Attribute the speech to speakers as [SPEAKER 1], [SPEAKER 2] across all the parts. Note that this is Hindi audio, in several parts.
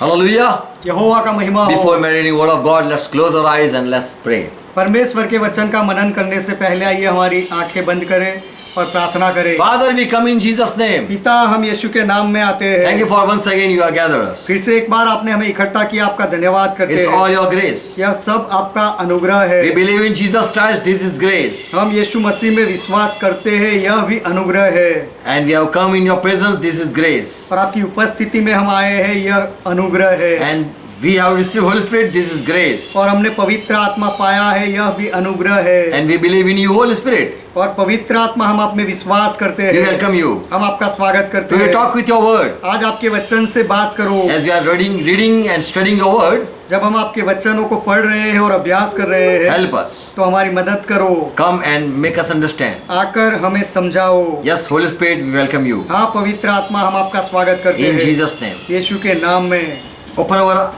[SPEAKER 1] Hallelujah.
[SPEAKER 2] यहोवा का महिमा हो।
[SPEAKER 1] Before meditating word of God, let's close our eyes and let's pray.
[SPEAKER 2] परमेश्वर के वचन का मनन करने से पहले आइए हमारी आंखें बंद करें और प्रार्थना करें।
[SPEAKER 1] Father, we come in Jesus' name.
[SPEAKER 2] पिता, हम यीशु के नाम में आते हैं।
[SPEAKER 1] Thank you for once again you have gathered us.
[SPEAKER 2] फिर से एक बार आपने हमें इकट्ठा किया, आपका धन्यवाद करते
[SPEAKER 1] It's
[SPEAKER 2] हैं।
[SPEAKER 1] all your grace.
[SPEAKER 2] यह सब आपका अनुग्रह है।
[SPEAKER 1] We believe in Jesus Christ, this is grace.
[SPEAKER 2] हम यीशु मसीह में विश्वास करते हैं, यह भी अनुग्रह है।
[SPEAKER 1] And we have come in your presence, this is grace.
[SPEAKER 2] और आपकी उपस्थिति में हम आए हैं, यह अनुग्रह है।
[SPEAKER 1] And we have received Holy Spirit, this is grace.
[SPEAKER 2] और हमने पवित्र आत्मा पाया है, यह भी अनुग्रह है।
[SPEAKER 1] And we believe in you, Holy Spirit.
[SPEAKER 2] और पवित्र आत्मा, हम आप में विश्वास करते
[SPEAKER 1] We
[SPEAKER 2] हैं।
[SPEAKER 1] welcome you.
[SPEAKER 2] हम आपका स्वागत करते
[SPEAKER 1] We
[SPEAKER 2] हैं।
[SPEAKER 1] talk with your word.
[SPEAKER 2] आज आपके वचन से बात करो।
[SPEAKER 1] As we are reading and studying your word,
[SPEAKER 2] जब हम आपके वचनों को पढ़ रहे हैं और अभ्यास कर रहे हैं,
[SPEAKER 1] help us.
[SPEAKER 2] तो हमारी मदद करो।
[SPEAKER 1] Come and make us understand.
[SPEAKER 2] आकर हमें समझाओ।
[SPEAKER 1] Yes, Holy Spirit, we welcome you.
[SPEAKER 2] हाँ पवित्र आत्मा, हम आपका स्वागत करते
[SPEAKER 1] In
[SPEAKER 2] हैं
[SPEAKER 1] Jesus' name.
[SPEAKER 2] यीशु के नाम में।
[SPEAKER 1] Open our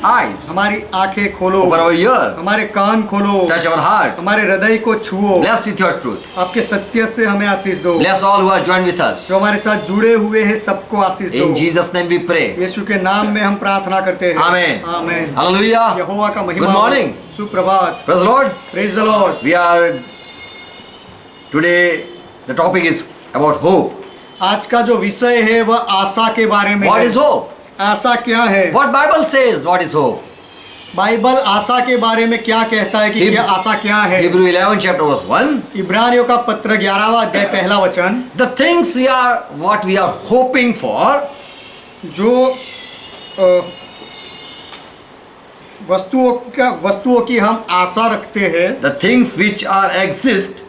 [SPEAKER 1] eyes.
[SPEAKER 2] हमारी आंखें खोलो,
[SPEAKER 1] Open our ear.
[SPEAKER 2] हमारे कान खोलो,
[SPEAKER 1] Touch our heart.
[SPEAKER 2] हमारे हृदय को छुओ।
[SPEAKER 1] Bless with your truth.
[SPEAKER 2] आपके सत्य से हमें आशीष दो।
[SPEAKER 1] Bless all who are joined with us.
[SPEAKER 2] जो हमारे साथ जुड़े हुए हैं सबको आशीष दो।
[SPEAKER 1] In Jesus' name we pray.
[SPEAKER 2] यीशु के नाम में हम प्रार्थना करते हैं।
[SPEAKER 1] Amen.
[SPEAKER 2] आमेन।
[SPEAKER 1] Hallelujah.
[SPEAKER 2] यहोवा का महिमा
[SPEAKER 1] Good
[SPEAKER 2] हो।
[SPEAKER 1] morning.
[SPEAKER 2] सुप्रभात।
[SPEAKER 1] Praise the Lord.
[SPEAKER 2] Praise the Lord.
[SPEAKER 1] We are today. The topic is about hope.
[SPEAKER 2] आज का जो विषय है वह आशा के बारे में
[SPEAKER 1] What
[SPEAKER 2] है।
[SPEAKER 1] is hope?
[SPEAKER 2] आशा क्या है?
[SPEAKER 1] What Bible says? What is hope?
[SPEAKER 2] Bible आशा के बारे में क्या कहता है कि क्या आशा क्या है?
[SPEAKER 1] Hebrew 11 chapter verse 1.
[SPEAKER 2] इब्रानियों का पत्र 11वां अध्याय पहला वचन।
[SPEAKER 1] The things what we are hoping for,
[SPEAKER 2] जो वस्तुओं की हम आशा रखते हैं,
[SPEAKER 1] the things which are exist,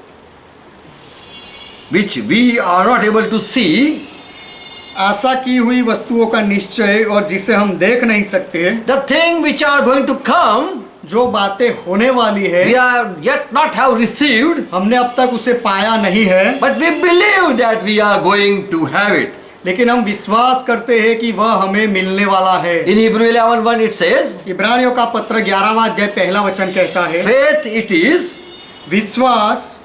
[SPEAKER 1] which we are not able to see,
[SPEAKER 2] आशा की हुई वस्तुओं का निश्चय और जिसे हम देख नहीं सकते,
[SPEAKER 1] the thing which are going to come,
[SPEAKER 2] जो बातें होने वाली है,
[SPEAKER 1] we are yet not have received,
[SPEAKER 2] हमने अब तक उसे पाया नहीं है,
[SPEAKER 1] but we believe that we are going to have it.
[SPEAKER 2] लेकिन हम विश्वास करते हैं कि वह हमें मिलने वाला है।
[SPEAKER 1] In Hebrew 11:1 it says,
[SPEAKER 2] इब्रानियों का पत्र 11वां अध्याय पहला वचन कहता है,
[SPEAKER 1] faith it is
[SPEAKER 2] विश्वास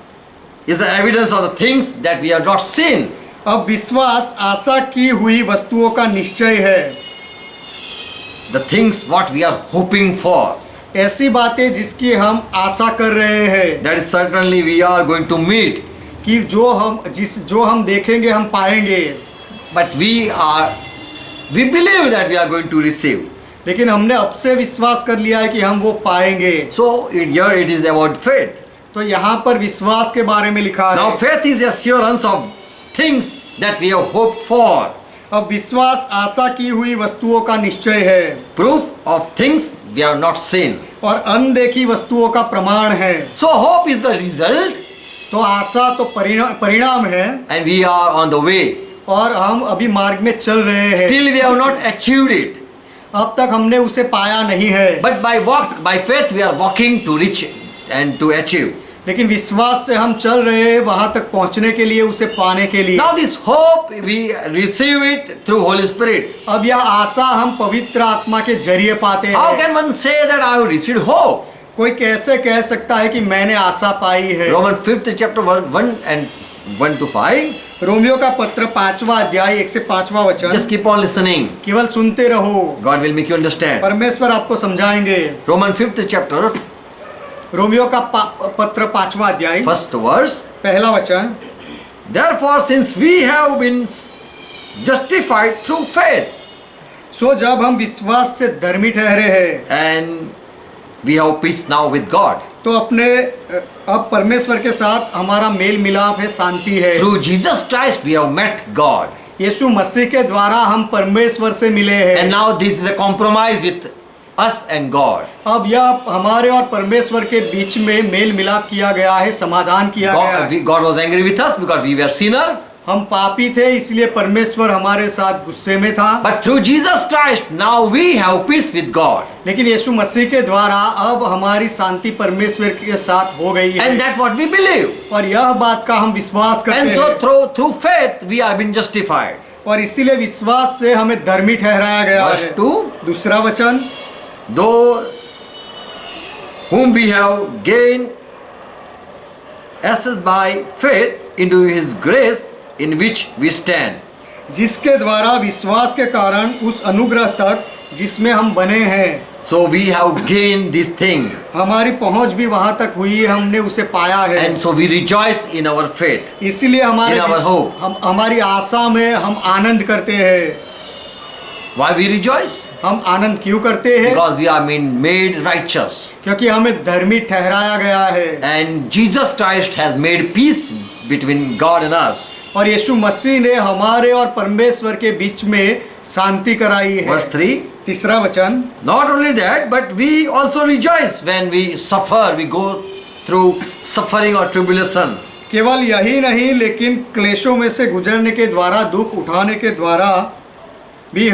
[SPEAKER 1] the evidence of the things that we have not seen.
[SPEAKER 2] अब विश्वास आशा की हुई वस्तुओं का निश्चय है।
[SPEAKER 1] The things what we are hoping for,
[SPEAKER 2] ऐसी बातें जिसकी हम आशा कर रहे हैं
[SPEAKER 1] that is certainly we are going to meet.
[SPEAKER 2] कि जो हम देखेंगे हम पाएंगे,
[SPEAKER 1] But we believe that we are going to receive.
[SPEAKER 2] लेकिन हमने अब से विश्वास कर लिया है कि हम वो पाएंगे।
[SPEAKER 1] So here it is about faith.
[SPEAKER 2] तो यहाँ पर विश्वास के बारे में लिखा
[SPEAKER 1] Now
[SPEAKER 2] है।
[SPEAKER 1] faith is assurance of things that we have hoped for.
[SPEAKER 2] अब विश्वास आशा की हुई वस्तुओं का निश्चय है
[SPEAKER 1] Proof of things we have not seen.
[SPEAKER 2] और अनदेखी वस्तुओं का प्रमाण है।
[SPEAKER 1] So hope is the result
[SPEAKER 2] तो आशा तो परिणाम है
[SPEAKER 1] and we are on the way.
[SPEAKER 2] और हम अभी मार्ग में चल रहे हैं।
[SPEAKER 1] Still we have not achieved it.
[SPEAKER 2] अब तक हमने उसे पाया नहीं है,
[SPEAKER 1] But by faith we are walking to reach and to achieve.
[SPEAKER 2] लेकिन विश्वास से हम चल रहे हैं वहां तक पहुंचने के लिए, उसे पाने के लिए।
[SPEAKER 1] Now this hope we receive it through Holy Spirit.
[SPEAKER 2] अब यह आशा हम पवित्र आत्मा के जरिए पाते
[SPEAKER 1] How
[SPEAKER 2] हैं।
[SPEAKER 1] can one say that I have received hope?
[SPEAKER 2] कोई कैसे कह सकता है कि मैंने आशा पाई है?
[SPEAKER 1] Romans 5th chapter 1 and 1 to 5.
[SPEAKER 2] Romeo का पत्र 5वां अध्याय 1 से 5वां वचन।
[SPEAKER 1] Just keep on listening.
[SPEAKER 2] केवल सुनते रहो,
[SPEAKER 1] God will make you understand.
[SPEAKER 2] परमेश्वर आपको समझाएंगे।
[SPEAKER 1] Romans 5th chapter,
[SPEAKER 2] रोमियो का पत्र 5वां अध्याय
[SPEAKER 1] 1st verse.
[SPEAKER 2] पहला वचन।
[SPEAKER 1] Therefore, since we have been justified through faith,
[SPEAKER 2] सो जब हम विश्वास से धर्मी ठहरे हैं
[SPEAKER 1] and we have peace now with God.
[SPEAKER 2] तो अब परमेश्वर के साथ हमारा मेल मिलाप है, शांति है।
[SPEAKER 1] Through Jesus Christ we have met God.
[SPEAKER 2] यीशु मसीह के द्वारा हम परमेश्वर से मिले हैं।
[SPEAKER 1] And now this is a compromise with us and God.
[SPEAKER 2] अब यह हमारे और परमेश्वर के बीच में मेल मिलाप किया गया है, समाधान किया गया है।
[SPEAKER 1] God was angry with us because we were sinner.
[SPEAKER 2] हम पापी थे, इसलिए परमेश्वर हमारे साथ गुस्से में था।
[SPEAKER 1] But through Jesus Christ now we have peace with God.
[SPEAKER 2] लेकिन यीशु मसीह के द्वारा अब हमारी शांति परमेश्वर के साथ हो गई है।
[SPEAKER 1] And that's what we believe.
[SPEAKER 2] और यह बात का हम विश्वास करते
[SPEAKER 1] And
[SPEAKER 2] हैं।
[SPEAKER 1] so through faith we have been justified.
[SPEAKER 2] और इसीलिए विश्वास से हमें धर्मी ठहराया गया
[SPEAKER 1] Verse
[SPEAKER 2] है।
[SPEAKER 1] 2.
[SPEAKER 2] दूसरा वचन।
[SPEAKER 1] Though whom we have gained access by faith into his grace in which we stand.
[SPEAKER 2] जिसके द्वारा विश्वास के कारण उस अनुग्रह तक जिसमें हम बने हैं,
[SPEAKER 1] So we have gained this thing,
[SPEAKER 2] हमारी पहुंच भी वहां तक हुई है, हमने उसे पाया है।
[SPEAKER 1] and so we rejoice in our faith.
[SPEAKER 2] इसलिए
[SPEAKER 1] In our hope.
[SPEAKER 2] हमारी आशा में हम आनंद करते हैं।
[SPEAKER 1] Why we rejoice?
[SPEAKER 2] हम आनंद क्यों करते हैं?
[SPEAKER 1] Because we are made righteous,
[SPEAKER 2] क्योंकि हमें धर्मी ठहराया गया है
[SPEAKER 1] and Jesus Christ has made peace between God and us.
[SPEAKER 2] और यीशु मसीह ने हमारे और परमेश्वर के बीच में शांति कराई है।
[SPEAKER 1] Verse 3.
[SPEAKER 2] तीसरा वचन,
[SPEAKER 1] Not only that, but we also rejoice when we suffer, we go through suffering or tribulation.
[SPEAKER 2] केवल यही नहीं लेकिन क्लेशों में से गुजरने के द्वारा, दुख उठाने के द्वारा भी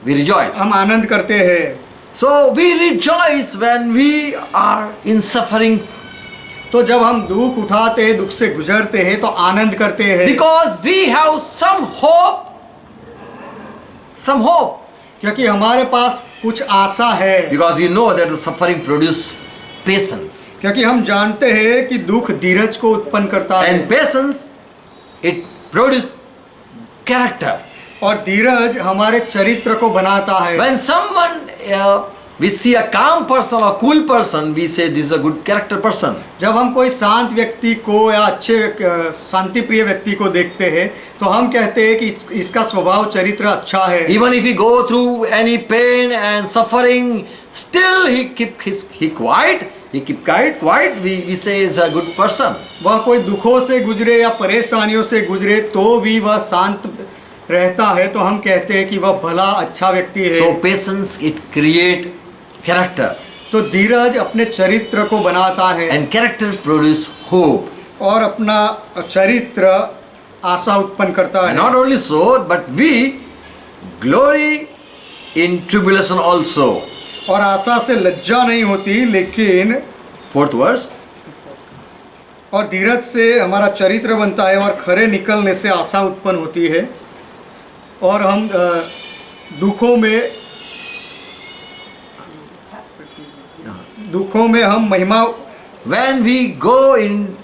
[SPEAKER 1] We rejoice.
[SPEAKER 2] हम आनंद करते हैं।
[SPEAKER 1] So we rejoice when we are in suffering
[SPEAKER 2] तो जब हम दुख उठाते हैं, दुख से गुजरते हैं, तो आनंद करते हैं
[SPEAKER 1] because we have some hope. Some hope.
[SPEAKER 2] क्योंकि हमारे पास कुछ आशा है।
[SPEAKER 1] Because we know that the suffering produces patience.
[SPEAKER 2] क्योंकि हम जानते हैं कि दुख धीरज को उत्पन्न करता है
[SPEAKER 1] And patience, it produces character.
[SPEAKER 2] और धीरज हमारे चरित्र को बनाता है।
[SPEAKER 1] When someone, we see a calm person or cool person, we say this is a good character person.
[SPEAKER 2] जब हम कोई शांत व्यक्ति को या अच्छे शांति प्रिय व्यक्ति को देखते हैं तो हम कहते हैं कि इसका स्वभाव चरित्र अच्छा है।
[SPEAKER 1] Even if he go through any pain and suffering, still he quiet. He keep quiet. We say is a good person.
[SPEAKER 2] वह कोई दुखों से गुजरे या परेशानियों से गुजरे तो भी वह शांत रहता है, तो हम कहते हैं कि वह भला अच्छा व्यक्ति है।
[SPEAKER 1] So patience it create character.
[SPEAKER 2] तो धीरज अपने चरित्र को बनाता है
[SPEAKER 1] And character produce hope.
[SPEAKER 2] और अपना चरित्र आशा उत्पन्न करता
[SPEAKER 1] And
[SPEAKER 2] है।
[SPEAKER 1] not only so, but we glory in tribulation also.
[SPEAKER 2] और आशा से लज्जा नहीं होती, लेकिन
[SPEAKER 1] 4th verse.
[SPEAKER 2] और धीरज से हमारा चरित्र बनता है और खरे निकलने से आशा उत्पन्न होती है। और हम दुखों में हम महिमा।
[SPEAKER 1] When we go in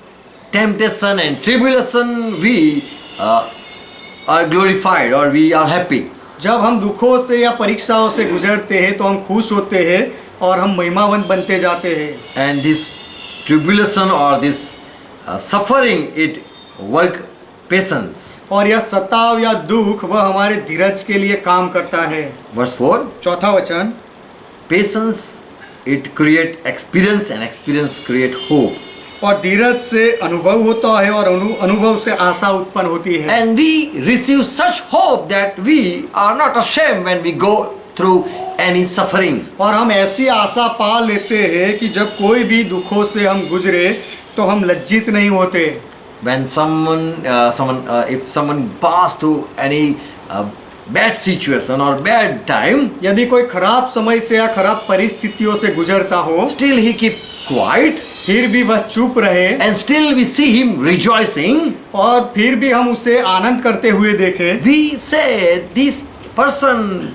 [SPEAKER 1] temptation and tribulation, we are glorified or we are happy.
[SPEAKER 2] जब हम दुखों से या परीक्षाओं से गुजरते हैं तो हम खुश होते हैं और हम महिमावंत बनते जाते हैं।
[SPEAKER 1] And this tribulation or this suffering, it work patience.
[SPEAKER 2] और यह सताव या दुख वह हमारे धीरज के लिए काम करता है।
[SPEAKER 1] Verse 4.
[SPEAKER 2] चौथा वचन,
[SPEAKER 1] Patience, it create experience and experience create hope.
[SPEAKER 2] और धीरज से अनुभव होता है और अनुभव से आशा उत्पन्न होती है।
[SPEAKER 1] And we receive such hope that we are not ashamed when we go through any suffering.
[SPEAKER 2] और हम ऐसी आशा पा लेते हैं कि जब कोई भी दुखों से हम गुजरे तो हम लज्जित नहीं होते।
[SPEAKER 1] When if someone pass through any bad situation or bad time,
[SPEAKER 2] यदि कोई खराब समय से या खराब परिस्थितियों से गुजरता हो,
[SPEAKER 1] still he keep quiet,
[SPEAKER 2] फिर भी वह चुप रहे,
[SPEAKER 1] and still we see him rejoicing.
[SPEAKER 2] और फिर भी हम उसे आनंद करते हुए देखें,
[SPEAKER 1] We say this person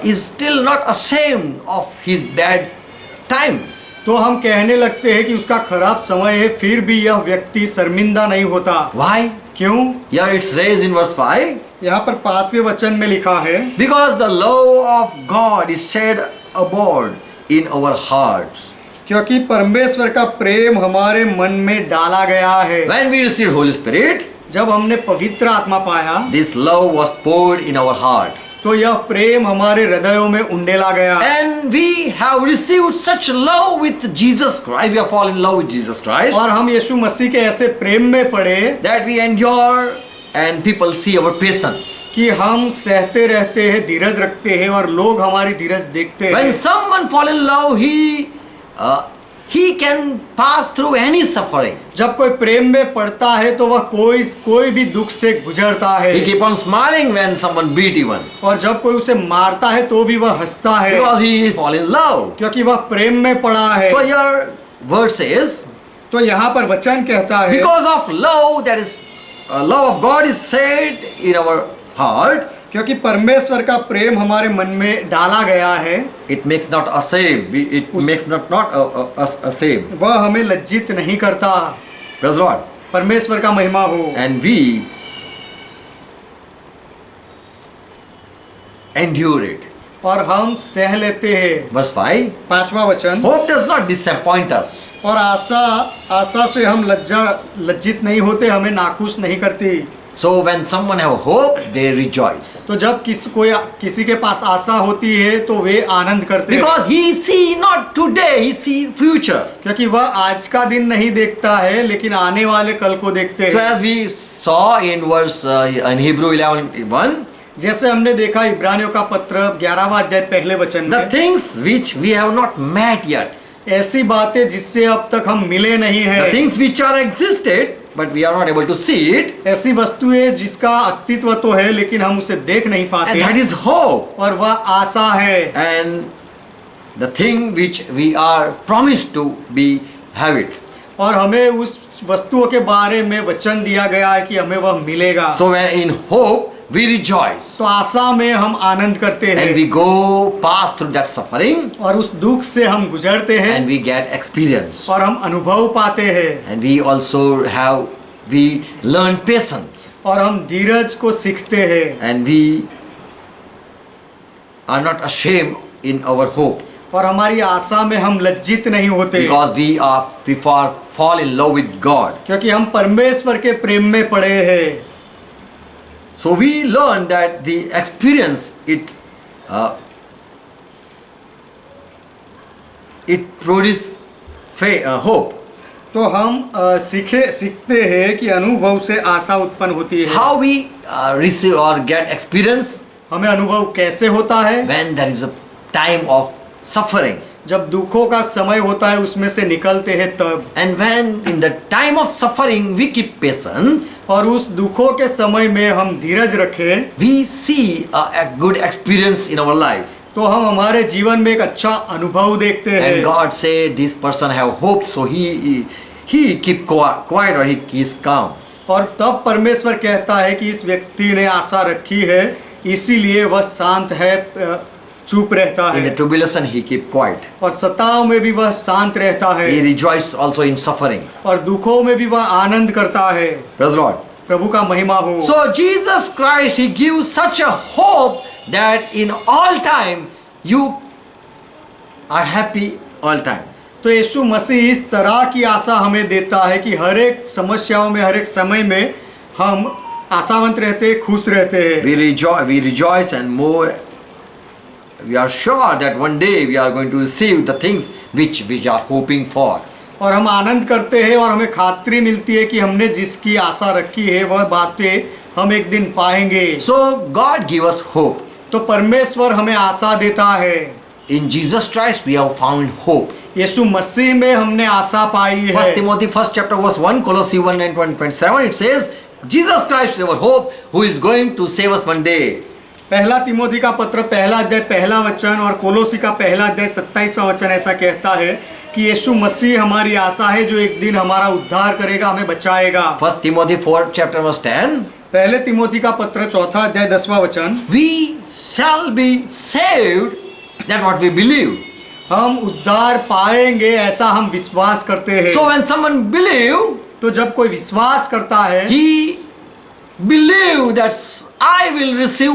[SPEAKER 1] is still not ashamed of his bad time.
[SPEAKER 2] तो हम कहने लगते हैं कि उसका खराब समय है, फिर भी यह व्यक्ति शर्मिंदा नहीं होता।
[SPEAKER 1] Why?
[SPEAKER 2] क्यों?
[SPEAKER 1] Here it says in verse 5,
[SPEAKER 2] यहाँ पर 5वें वचन में लिखा है,
[SPEAKER 1] because the love of God is shed abroad in our hearts.
[SPEAKER 2] क्योंकि परमेश्वर का प्रेम हमारे मन में डाला गया है।
[SPEAKER 1] When we received Holy Spirit,
[SPEAKER 2] जब हमने पवित्र आत्मा पाया
[SPEAKER 1] this love was poured in our heart.
[SPEAKER 2] तो यह प्रेम हमारे हृदयों में उंडेला गया।
[SPEAKER 1] And we have received such love with Jesus Christ. We have fallen in love with Jesus Christ.
[SPEAKER 2] और हम यीशु मसीह के ऐसे प्रेम में पड़े
[SPEAKER 1] That we endure and people see our patience.
[SPEAKER 2] कि हम सहते रहते हैं, धीरज रखते हैं और लोग हमारी धीरज देखते
[SPEAKER 1] When
[SPEAKER 2] हैं।
[SPEAKER 1] someone fall in love, he can pass through any suffering.
[SPEAKER 2] जब कोई प्रेम में पड़ता है तो वह कोई भी दुख से गुजरता है।
[SPEAKER 1] He keep on smiling when someone beat even.
[SPEAKER 2] और जब कोई उसे मारता है तो भी वह हंसता है,
[SPEAKER 1] Because he fall in love.
[SPEAKER 2] क्योंकि वह प्रेम में पड़ा है।
[SPEAKER 1] So your word says,
[SPEAKER 2] तो यहाँ पर वचन कहता है,
[SPEAKER 1] because of love, that is love of God is said in our heart.
[SPEAKER 2] क्योंकि परमेश्वर का प्रेम हमारे मन में डाला गया है,
[SPEAKER 1] It makes not ashamed. It makes not us ashamed.
[SPEAKER 2] वह हमें लज्जित नहीं करता।
[SPEAKER 1] Praise Lord.
[SPEAKER 2] परमेश्वर का महिमा हो।
[SPEAKER 1] And we endure it.
[SPEAKER 2] और हम सह लेते हैं।
[SPEAKER 1] Verse 5.
[SPEAKER 2] 5वां वचन,
[SPEAKER 1] Hope does not disappoint us.
[SPEAKER 2] और आशा से हम लज्जित नहीं होते, हमें नाखुश नहीं करती।
[SPEAKER 1] So when someone have hope, they rejoice.
[SPEAKER 2] तो जब किसी के पास आशा होती है तो वे आनंद करते हैं,
[SPEAKER 1] Because he see not today, he see future.
[SPEAKER 2] क्योंकि वह आज का दिन नहीं देखता है लेकिन आने वाले कल को देखते
[SPEAKER 1] So
[SPEAKER 2] हैं।
[SPEAKER 1] as we saw in verse in Hebrew 11:1,
[SPEAKER 2] जैसे हमने देखा इब्रानियों का पत्र 11वां अध्याय पहले वचन
[SPEAKER 1] the
[SPEAKER 2] में,
[SPEAKER 1] things which we have not met yet,
[SPEAKER 2] ऐसी बातें जिससे अब तक हम मिले नहीं
[SPEAKER 1] the
[SPEAKER 2] हैं,
[SPEAKER 1] things which are existed but we are not able to see it,
[SPEAKER 2] ऐसी वस्तुएं जिसका अस्तित्व तो है लेकिन हम उसे देख नहीं
[SPEAKER 1] and
[SPEAKER 2] पाते,
[SPEAKER 1] that is hope.
[SPEAKER 2] और वह आशा है।
[SPEAKER 1] And the thing which we are promised to be have it.
[SPEAKER 2] और हमें उस वस्तुओं के बारे में वचन दिया गया है कि हमें वह मिलेगा।
[SPEAKER 1] So when in hope we rejoice,
[SPEAKER 2] तो आशा में हम आनंद करते
[SPEAKER 1] and
[SPEAKER 2] हैं
[SPEAKER 1] we go pass through that suffering,
[SPEAKER 2] और उस दुख से हम गुजरते हैं
[SPEAKER 1] and we get experience,
[SPEAKER 2] और हम अनुभव पाते हैं
[SPEAKER 1] and we also learn patience,
[SPEAKER 2] और हम धीरज को सीखते हैं
[SPEAKER 1] and we are not ashamed in our hope,
[SPEAKER 2] और हमारी आशा में हम लज्जित नहीं होते,
[SPEAKER 1] because we fall in love with God.
[SPEAKER 2] क्योंकि हम परमेश्वर के प्रेम में पड़े हैं।
[SPEAKER 1] So we learn that the experience it produce hope.
[SPEAKER 2] तो हम सीखते हैं कि अनुभव से आशा उत्पन्न होती है।
[SPEAKER 1] How we receive or get experience
[SPEAKER 2] हमें अनुभव कैसे होता है?
[SPEAKER 1] when there is a time of suffering,
[SPEAKER 2] जब दुखों का समय होता है उसमें से निकलते हैं तब,
[SPEAKER 1] and when in the time of suffering we keep patience,
[SPEAKER 2] और उस दुखों के समय में हम धीरज रखें
[SPEAKER 1] we see a good experience in our life,
[SPEAKER 2] तो हम हमारे जीवन में एक अच्छा अनुभव देखते
[SPEAKER 1] and
[SPEAKER 2] हैं।
[SPEAKER 1] God say this person have hope, so he keep quiet or he is calm.
[SPEAKER 2] और तब परमेश्वर कहता है कि इस व्यक्ति ने आशा रखी है इसीलिए वह शांत है, चुप रहता
[SPEAKER 1] In the
[SPEAKER 2] है,
[SPEAKER 1] tribulation he keep quiet.
[SPEAKER 2] और सताव में भी वह शांत रहता है,
[SPEAKER 1] He rejoice also in suffering.
[SPEAKER 2] और दुखों में भी वह आनंद करता है।
[SPEAKER 1] Praise the Lord.
[SPEAKER 2] प्रभु का महिमा हो।
[SPEAKER 1] So Jesus Christ, he gives such a hope that in all time you are happy all time.
[SPEAKER 2] तो यीशु मसीह इस तरह की आशा हमें देता है कि हर एक समस्याओं में, हर एक समय में हम आशावंत रहते, खुश रहते हैं।
[SPEAKER 1] We rejoice and more. We are sure that one day we are going to receive the things which we are hoping for.
[SPEAKER 2] और हम आनंद करते हैं और हमें खातरी मिलती है कि हमने जिसकी आशा रखी है वह बातें हम एक दिन पाएंगे।
[SPEAKER 1] So God give us hope.
[SPEAKER 2] तो परमेश्वर हमें आशा देता है।
[SPEAKER 1] In Jesus Christ we have found hope.
[SPEAKER 2] यीशु मसीह में हमने आशा पाई है।
[SPEAKER 1] 1 Timothy 1 chapter verse 1, Colossians 1 and 27, it says, Jesus Christ is our hope who is going to save us one day.
[SPEAKER 2] पहला तिमोथी का पत्र पहला अध्याय पहला वचन और कोलोसी का पहला अध्याय 27वां वचन ऐसा कहता है कि यीशु मसीह हमारी आशा है जो एक दिन हमारा उद्धार करेगा, हमें बचाएगा।
[SPEAKER 1] 1 Timothy 4 chapter verse 10,
[SPEAKER 2] पहले तिमोथी का पत्र चौथा अध्याय 10वां वचन,
[SPEAKER 1] we shall be saved, that what we believe.
[SPEAKER 2] हम उद्धार पाएंगे ऐसा हम विश्वास करते हैं।
[SPEAKER 1] So when someone believe,
[SPEAKER 2] तो जब कोई विश्वास करता है,
[SPEAKER 1] he believe that I will receive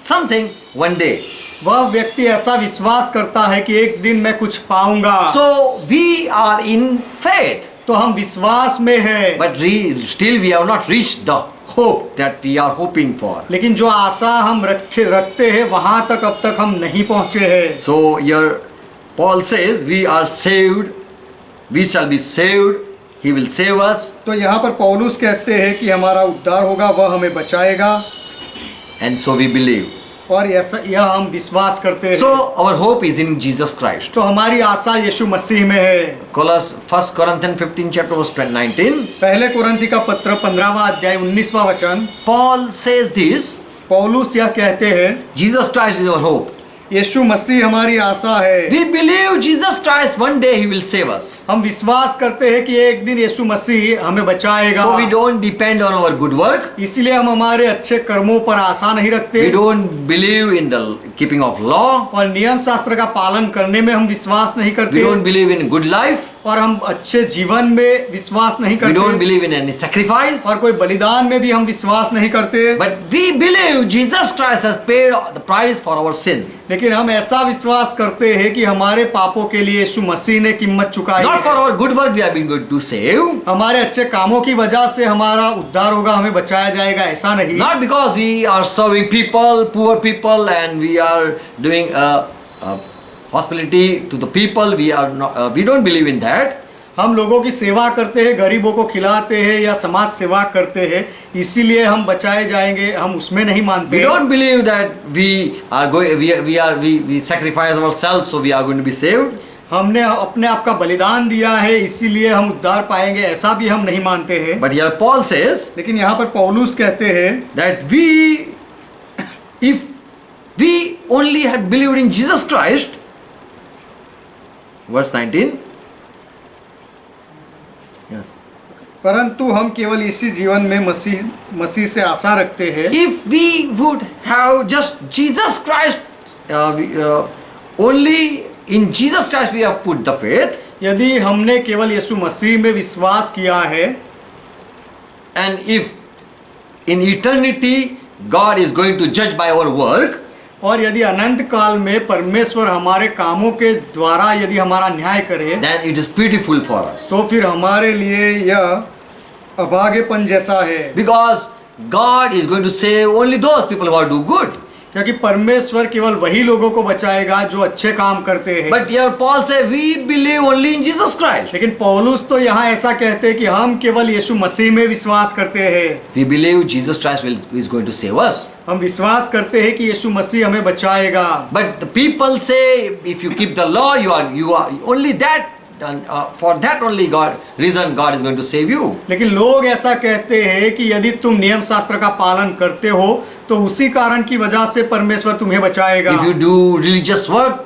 [SPEAKER 1] something one day.
[SPEAKER 2] वह व्यक्ति ऐसा विश्वास करता है कि एक दिन मैं कुछ पाऊंगा।
[SPEAKER 1] So we are in faith,
[SPEAKER 2] तो हम विश्वास में है,
[SPEAKER 1] but still we have not reached the hope that we are hoping for.
[SPEAKER 2] लेकिन जो आशा हम रखते हैं वहां तक अब तक हम नहीं पहुंचे हैं।
[SPEAKER 1] So here Paul says we are saved, we shall be saved, he will save us,
[SPEAKER 2] तो यहाँ पर पौलुस कहते हैं कि हमारा उद्धार होगा, वह हमें बचाएगा,
[SPEAKER 1] and so we believe.
[SPEAKER 2] और ऐसा यह हम विश्वास करते हैं।
[SPEAKER 1] So our hope is in Jesus Christ.
[SPEAKER 2] तो हमारी आशा यीशु मसीह में है।
[SPEAKER 1] 1 Corinthians 15 chapter verse 19,
[SPEAKER 2] पहले कुरिन्थी का पत्र 15वां अध्याय 19वां वचन,
[SPEAKER 1] Paul says this,
[SPEAKER 2] पौलुस यह कहते हैं,
[SPEAKER 1] Jesus Christ is our hope.
[SPEAKER 2] यीशु मसीह हमारी आशा है।
[SPEAKER 1] We believe Jesus Christ one day he will save us.
[SPEAKER 2] हम विश्वास करते हैं कि एक दिन यीशु मसीह हमें बचाएगा।
[SPEAKER 1] So we don't depend on our good work.
[SPEAKER 2] इसलिए हम हमारे अच्छे कर्मों पर आशा नहीं रखते।
[SPEAKER 1] We don't believe in the keeping of law.
[SPEAKER 2] और नियम शास्त्र का पालन करने में हम विश्वास नहीं
[SPEAKER 1] We
[SPEAKER 2] करते।
[SPEAKER 1] don't believe in good life.
[SPEAKER 2] और हम अच्छे जीवन में विश्वास नहीं
[SPEAKER 1] We don't
[SPEAKER 2] करते
[SPEAKER 1] believe in any sacrifice.
[SPEAKER 2] और कोई बलिदान में भी हम विश्वास नहीं करते,
[SPEAKER 1] But we believe Jesus Christ has paid the price for our sin.
[SPEAKER 2] लेकिन हम ऐसा विश्वास करते हैं कि हमारे पापों के लिए यीशु मसीह ने कीमत चुकाई
[SPEAKER 1] Not for
[SPEAKER 2] है।
[SPEAKER 1] our good work we have been going to save.
[SPEAKER 2] हमारे अच्छे कामों की वजह से हमारा उद्धार होगा, हमें बचाया जाएगा, ऐसा नहीं।
[SPEAKER 1] Not because we are serving people, poor people, and we are doing hospitality to the people. We are not. We don't believe in that.
[SPEAKER 2] हम लोगों की सेवा करते हैं, गरीबों को खिलाते हैं या समाज सेवा करते हैं, इसीलिए हम बचाए जाएंगे, हम उसमें नहीं
[SPEAKER 1] We
[SPEAKER 2] मानते।
[SPEAKER 1] don't believe that we are going. We sacrifice ourselves, so we are going to be saved.
[SPEAKER 2] हमने अपने आप का बलिदान दिया है, इसीलिए हम उद्धार पाएंगे, ऐसा भी हम नहीं मानते हैं।
[SPEAKER 1] But here Paul says
[SPEAKER 2] लेकिन यहाँ पर पौलुस कहते हैं
[SPEAKER 1] that if we only had believed in Jesus Christ, verse 19. Yes.
[SPEAKER 2] परंतु हम केवल इसी जीवन में मसीह से आशा रखते हैं।
[SPEAKER 1] If we would have just Jesus Christ, only in Jesus Christ we have put the faith,
[SPEAKER 2] यदि हमने केवल यीशु मसीह में विश्वास किया है,
[SPEAKER 1] and if in eternity God is going to judge by our work,
[SPEAKER 2] और यदि अनंत काल में परमेश्वर हमारे कामों के द्वारा यदि हमारा न्याय करे,
[SPEAKER 1] then it is pitiful for us.
[SPEAKER 2] तो फिर हमारे लिए यह अभागेपन जैसा है,
[SPEAKER 1] Because God is going to save only those people who are do good.
[SPEAKER 2] क्योंकि परमेश्वर केवल वही लोगों को बचाएगा जो अच्छे काम करते हैं।
[SPEAKER 1] But here Paul says we believe only in Jesus Christ.
[SPEAKER 2] लेकिन पौलुस तो यहाँ ऐसा कहते हैं कि हम केवल यीशु मसीह में विश्वास करते हैं।
[SPEAKER 1] We believe Jesus Christ is going to save us.
[SPEAKER 2] हम विश्वास करते हैं कि यीशु मसीह हमें बचाएगा।
[SPEAKER 1] But the people say if you keep the law, you are only that, and for that only reason God is going to save you.
[SPEAKER 2] लेकिन लोग ऐसा कहते हैं कि यदि तुम नियम शास्त्र का पालन करते हो तो उसी कारण की वजह से परमेश्वर तुम्हें बचाएगा।
[SPEAKER 1] If you do religious work,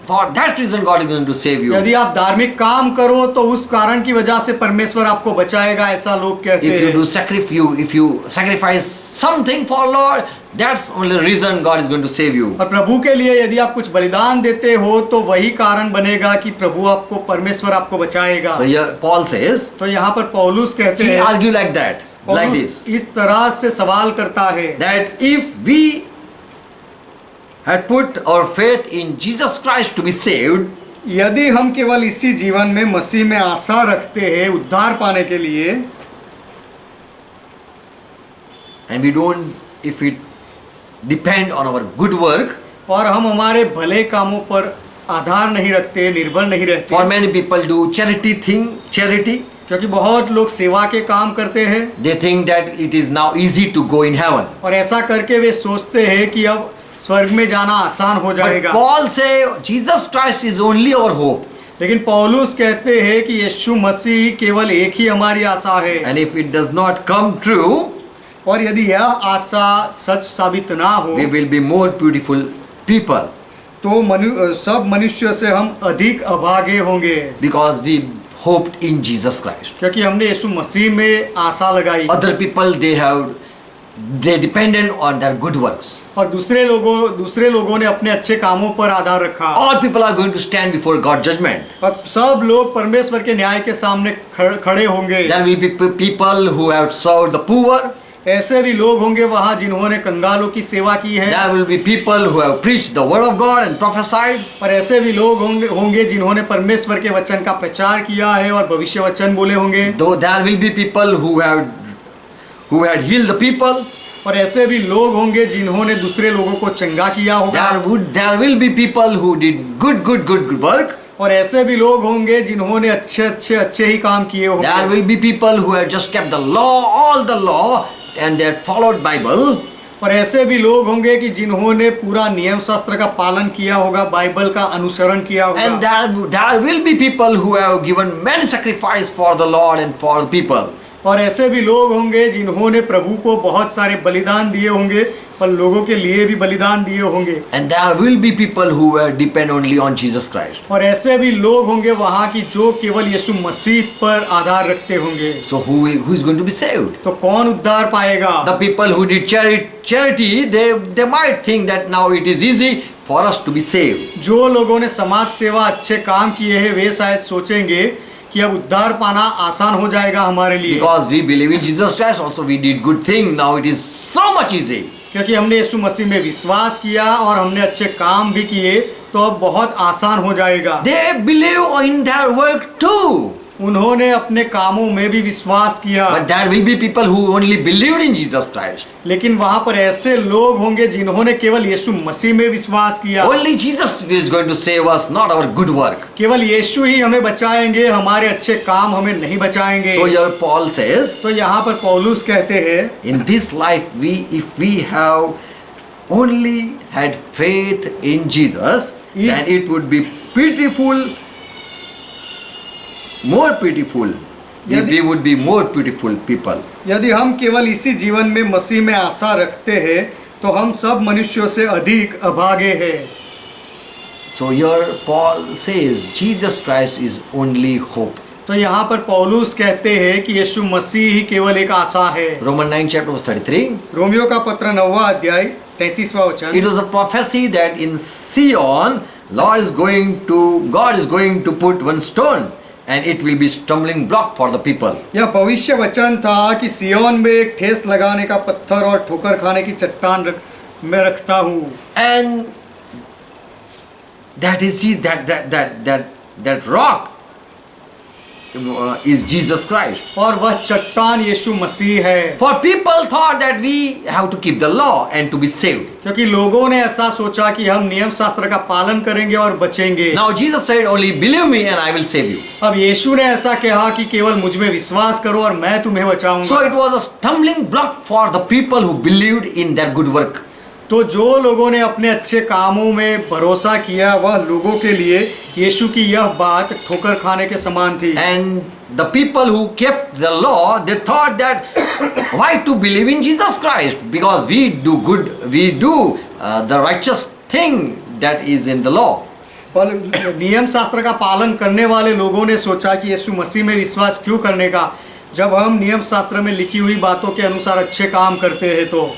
[SPEAKER 1] for that reason God is going to save you.
[SPEAKER 2] यदि आप धार्मिक काम करो तो उस कारण की वजह से परमेश्वर आपको बचाएगा, ऐसा लोग कहते
[SPEAKER 1] If you
[SPEAKER 2] हैं।
[SPEAKER 1] do if you sacrifice something for Lord, that's only reason God is going to save you.
[SPEAKER 2] और प्रभु के लिए यदि आप कुछ बलिदान देते हो तो वही कारण बनेगा कि प्रभु आपको परमेश्वर आपको बचाएगा।
[SPEAKER 1] So here Paul says,
[SPEAKER 2] तो यहाँ पर पौलुस कहते
[SPEAKER 1] he
[SPEAKER 2] हैं,
[SPEAKER 1] argue like that, like
[SPEAKER 2] पौलुस
[SPEAKER 1] this,
[SPEAKER 2] इस तरह से सवाल करता है
[SPEAKER 1] that if we had put our faith in Jesus Christ to be saved,
[SPEAKER 2] यदि हम केवल इसी जीवन में मसीह में आशा रखते हैं उद्धार पाने के लिए,
[SPEAKER 1] and we don't, if it depend on our good work,
[SPEAKER 2] और हम हमारे भले कामों पर आधार नहीं रखते, निर्भर नहीं रहते,
[SPEAKER 1] for many people do charity,
[SPEAKER 2] क्योंकि बहुत लोग सेवा के काम करते हैं
[SPEAKER 1] they think that it is now easy to go in heaven.
[SPEAKER 2] और ऐसा करके वे सोचते हैं कि अब स्वर्ग में जाना आसान हो
[SPEAKER 1] But
[SPEAKER 2] जाएगा।
[SPEAKER 1] Paul say Jesus Christ is only our hope.
[SPEAKER 2] लेकिन पौलुस कहते हैं कि यीशु मसीह केवल एक ही हमारी आशा है,
[SPEAKER 1] And if it does not come true,
[SPEAKER 2] और यदि यह आशा सच साबित ना हो
[SPEAKER 1] we will be more beautiful people,
[SPEAKER 2] तो सब मनुष्य से हम अधिक अभागे होंगे,
[SPEAKER 1] because we hoped in Jesus Christ.
[SPEAKER 2] क्योंकि हमने यीशु मसीह में आशा लगाई।
[SPEAKER 1] Other people they dependent on their good works.
[SPEAKER 2] और दूसरे लोगों ने अपने अच्छे कामों पर आधार रखा।
[SPEAKER 1] All people are going to stand before God's judgment.
[SPEAKER 2] और सब लोग परमेश्वर के न्याय के सामने खड़े होंगे।
[SPEAKER 1] There will be people who have served the poor.
[SPEAKER 2] ऐसे भी लोग होंगे वहाँ जिन्होंने कंगालों की सेवा की है।
[SPEAKER 1] There will be people who have preached the word of God and prophesied.
[SPEAKER 2] और ऐसे भी लोग होंगे जिन्होंने परमेश्वर के वचन का प्रचार किया है और भविष्य वचन बोले होंगे।
[SPEAKER 1] Though there will be people who had healed the people.
[SPEAKER 2] और ऐसे भी लोग होंगे जिन्होंने दूसरे लोगों को चंगा किया होगा।
[SPEAKER 1] There will be people who did good work.
[SPEAKER 2] और ऐसे भी लोग होंगे जिन्होंने अच्छे ही काम किए होंगे।
[SPEAKER 1] There will be people who have just kept the law, all the law, and they had followed Bible.
[SPEAKER 2] और ऐसे भी लोग होंगे कि जिन्होंने पूरा नियम शास्त्र का पालन किया होगा, बाइबल का अनुसरण किया होगा।
[SPEAKER 1] And there will be people who have given many sacrifice for the Lord and for the people.
[SPEAKER 2] और ऐसे भी लोग होंगे जिन्होंने प्रभु को बहुत सारे बलिदान दिए होंगे और लोगों के लिए भी बलिदान दिए होंगे।
[SPEAKER 1] And there will be people who depend only on Jesus Christ.
[SPEAKER 2] और ऐसे भी लोग होंगे वहाँ की जो केवल यीशु मसीह पर आधार रखते होंगे।
[SPEAKER 1] So who is going to be saved?
[SPEAKER 2] तो कौन उद्धार पाएगा?
[SPEAKER 1] The people who did charity, they might think that now it is easy for us to be saved.
[SPEAKER 2] जो लोगों ने समाज सेवा अच्छे काम किए हैं वे शायद सोचेंगे कि अब उद्धार पाना आसान हो जाएगा हमारे लिए,
[SPEAKER 1] Because we believe in Jesus Christ, also we did good thing. Now it is so much easy.
[SPEAKER 2] क्योंकि हमने यीशु मसीह में विश्वास किया और हमने अच्छे काम भी किए तो अब बहुत आसान हो जाएगा।
[SPEAKER 1] They believe in their work too.
[SPEAKER 2] उन्होंने अपने कामों में भी विश्वास किया,
[SPEAKER 1] But there will be people who only believed in Jesus Christ.
[SPEAKER 2] लेकिन वहां पर ऐसे लोग होंगे जिन्होंने केवल यीशु मसीह में विश्वास किया।
[SPEAKER 1] Only Jesus is going to save us, not our good work.
[SPEAKER 2] केवल यीशु ही हमें बचाएंगे, हमारे अच्छे काम हमें नहीं बचाएंगे।
[SPEAKER 1] So here Paul says,
[SPEAKER 2] तो यहाँ पर पौलुस कहते हैं,
[SPEAKER 1] in this life if we have only had faith in Jesus, then it would be pitiful, more pitiful. We would be more pitiful people.
[SPEAKER 2] यदि हम केवल इसी जीवन में मसीह में आशा रखते हैं तो हम सब मनुष्यों से अधिक अभागे हैं।
[SPEAKER 1] So here Paul says Jesus Christ is only hope.
[SPEAKER 2] तो यहाँ पर पौलुस कहते हैं कि यीशु मसीह ही केवल एक आशा है।
[SPEAKER 1] Romans 9 chapter verse 33.
[SPEAKER 2] रोमियो का पत्र 9वां अध्याय 33वां वचन।
[SPEAKER 1] It was a prophecy that in Sion, God is going to put one stone, and it will be stumbling block for the people.
[SPEAKER 2] यह भविष्य वचन था कि सियोन में एक ठेस लगाने का पत्थर और ठोकर खाने की चट्टान मैं रखता हूँ।
[SPEAKER 1] And that rock is Jesus Christ.
[SPEAKER 2] और वह चट्टान यीशु मसीह है।
[SPEAKER 1] For people thought that we have to keep the law and to be saved.
[SPEAKER 2] क्योंकि लोगों ने ऐसा सोचा कि हम नियम शास्त्र का पालन करेंगे और बचेंगे।
[SPEAKER 1] Now Jesus said, only believe me and I will save you.
[SPEAKER 2] अब यीशु ने ऐसा कहा कि केवल मुझ में विश्वास करो और मैं तुम्हें बचाऊंगा।
[SPEAKER 1] So it was a stumbling block for the people who believed in their good work.
[SPEAKER 2] तो जो लोगों ने अपने अच्छे कामों में भरोसा किया वह लोगों के लिए यीशु की यह बात ठोकर खाने के समान थी।
[SPEAKER 1] And the people who kept the law, they thought that why to believe in Jesus Christ? Because we do the righteous thing that is in the law.
[SPEAKER 2] पर नियम शास्त्र का पालन करने वाले लोगों ने सोचा कि यीशु मसीह में विश्वास क्यों करने का, जब हम नियम शास्त्र में लिखी हुई बातों के अनुसार अच्छे काम करते हैं तो।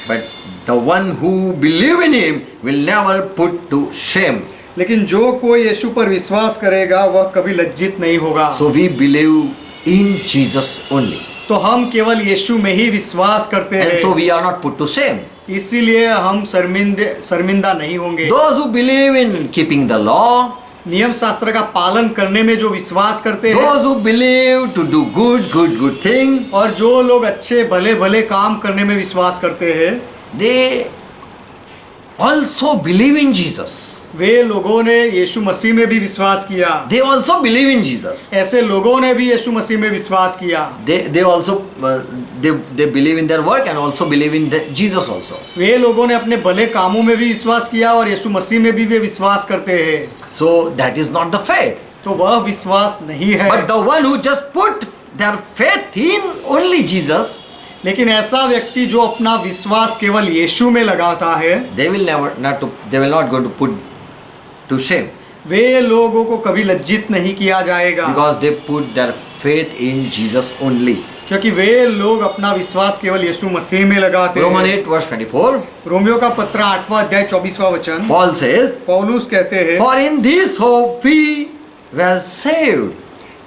[SPEAKER 1] But the one who believe in him will never put to shame.
[SPEAKER 2] लेकिन जो कोई यीशु पर विश्वास करेगा वह कभी लज्जित नहीं होगा।
[SPEAKER 1] So we believe in Jesus only.
[SPEAKER 2] तो हम केवल यीशु में ही विश्वास करते
[SPEAKER 1] And
[SPEAKER 2] हैं,
[SPEAKER 1] so we are not put to shame.
[SPEAKER 2] इसीलिए हम शर्मिंदा नहीं होंगे।
[SPEAKER 1] Those who believe in keeping the law,
[SPEAKER 2] नियम शास्त्र का पालन करने में जो विश्वास करते हैं,
[SPEAKER 1] those who believe to do good thing,
[SPEAKER 2] और जो लोग अच्छे भले काम करने में विश्वास करते हैं,
[SPEAKER 1] they also believe in Jesus.
[SPEAKER 2] वे लोगों ने यीशु मसीह में भी विश्वास किया।
[SPEAKER 1] They also believe in Jesus.
[SPEAKER 2] ऐसे लोगों ने भी यीशु मसीह में विश्वास किया।
[SPEAKER 1] They also they believe in their work and also believe in Jesus also.
[SPEAKER 2] वे लोगों ने अपने भले कामों में भी विश्वास किया और यीशु मसीह में भी वे विश्वास करते हैं।
[SPEAKER 1] So that is not the faith.
[SPEAKER 2] तो वह विश्वास नहीं है।
[SPEAKER 1] But the one who just put their faith in only Jesus,
[SPEAKER 2] लेकिन ऐसा व्यक्ति जो अपना विश्वास केवल यीशु में लगाता है,
[SPEAKER 1] they will not going to put to shame.
[SPEAKER 2] वे लोगों को कभी लज्जित नहीं किया जाएगा,
[SPEAKER 1] Because they put their faith in Jesus only.
[SPEAKER 2] क्योंकि वे लोग अपना विश्वास केवल यीशु मसीह में लगाते
[SPEAKER 1] Romans
[SPEAKER 2] हैं।
[SPEAKER 1] 8 verse 24.
[SPEAKER 2] रोमियो का पत्र 8वां अध्याय 24वां वचन।
[SPEAKER 1] Paul says,
[SPEAKER 2] पौलुस कहते हैं
[SPEAKER 1] for in this hope we were saved.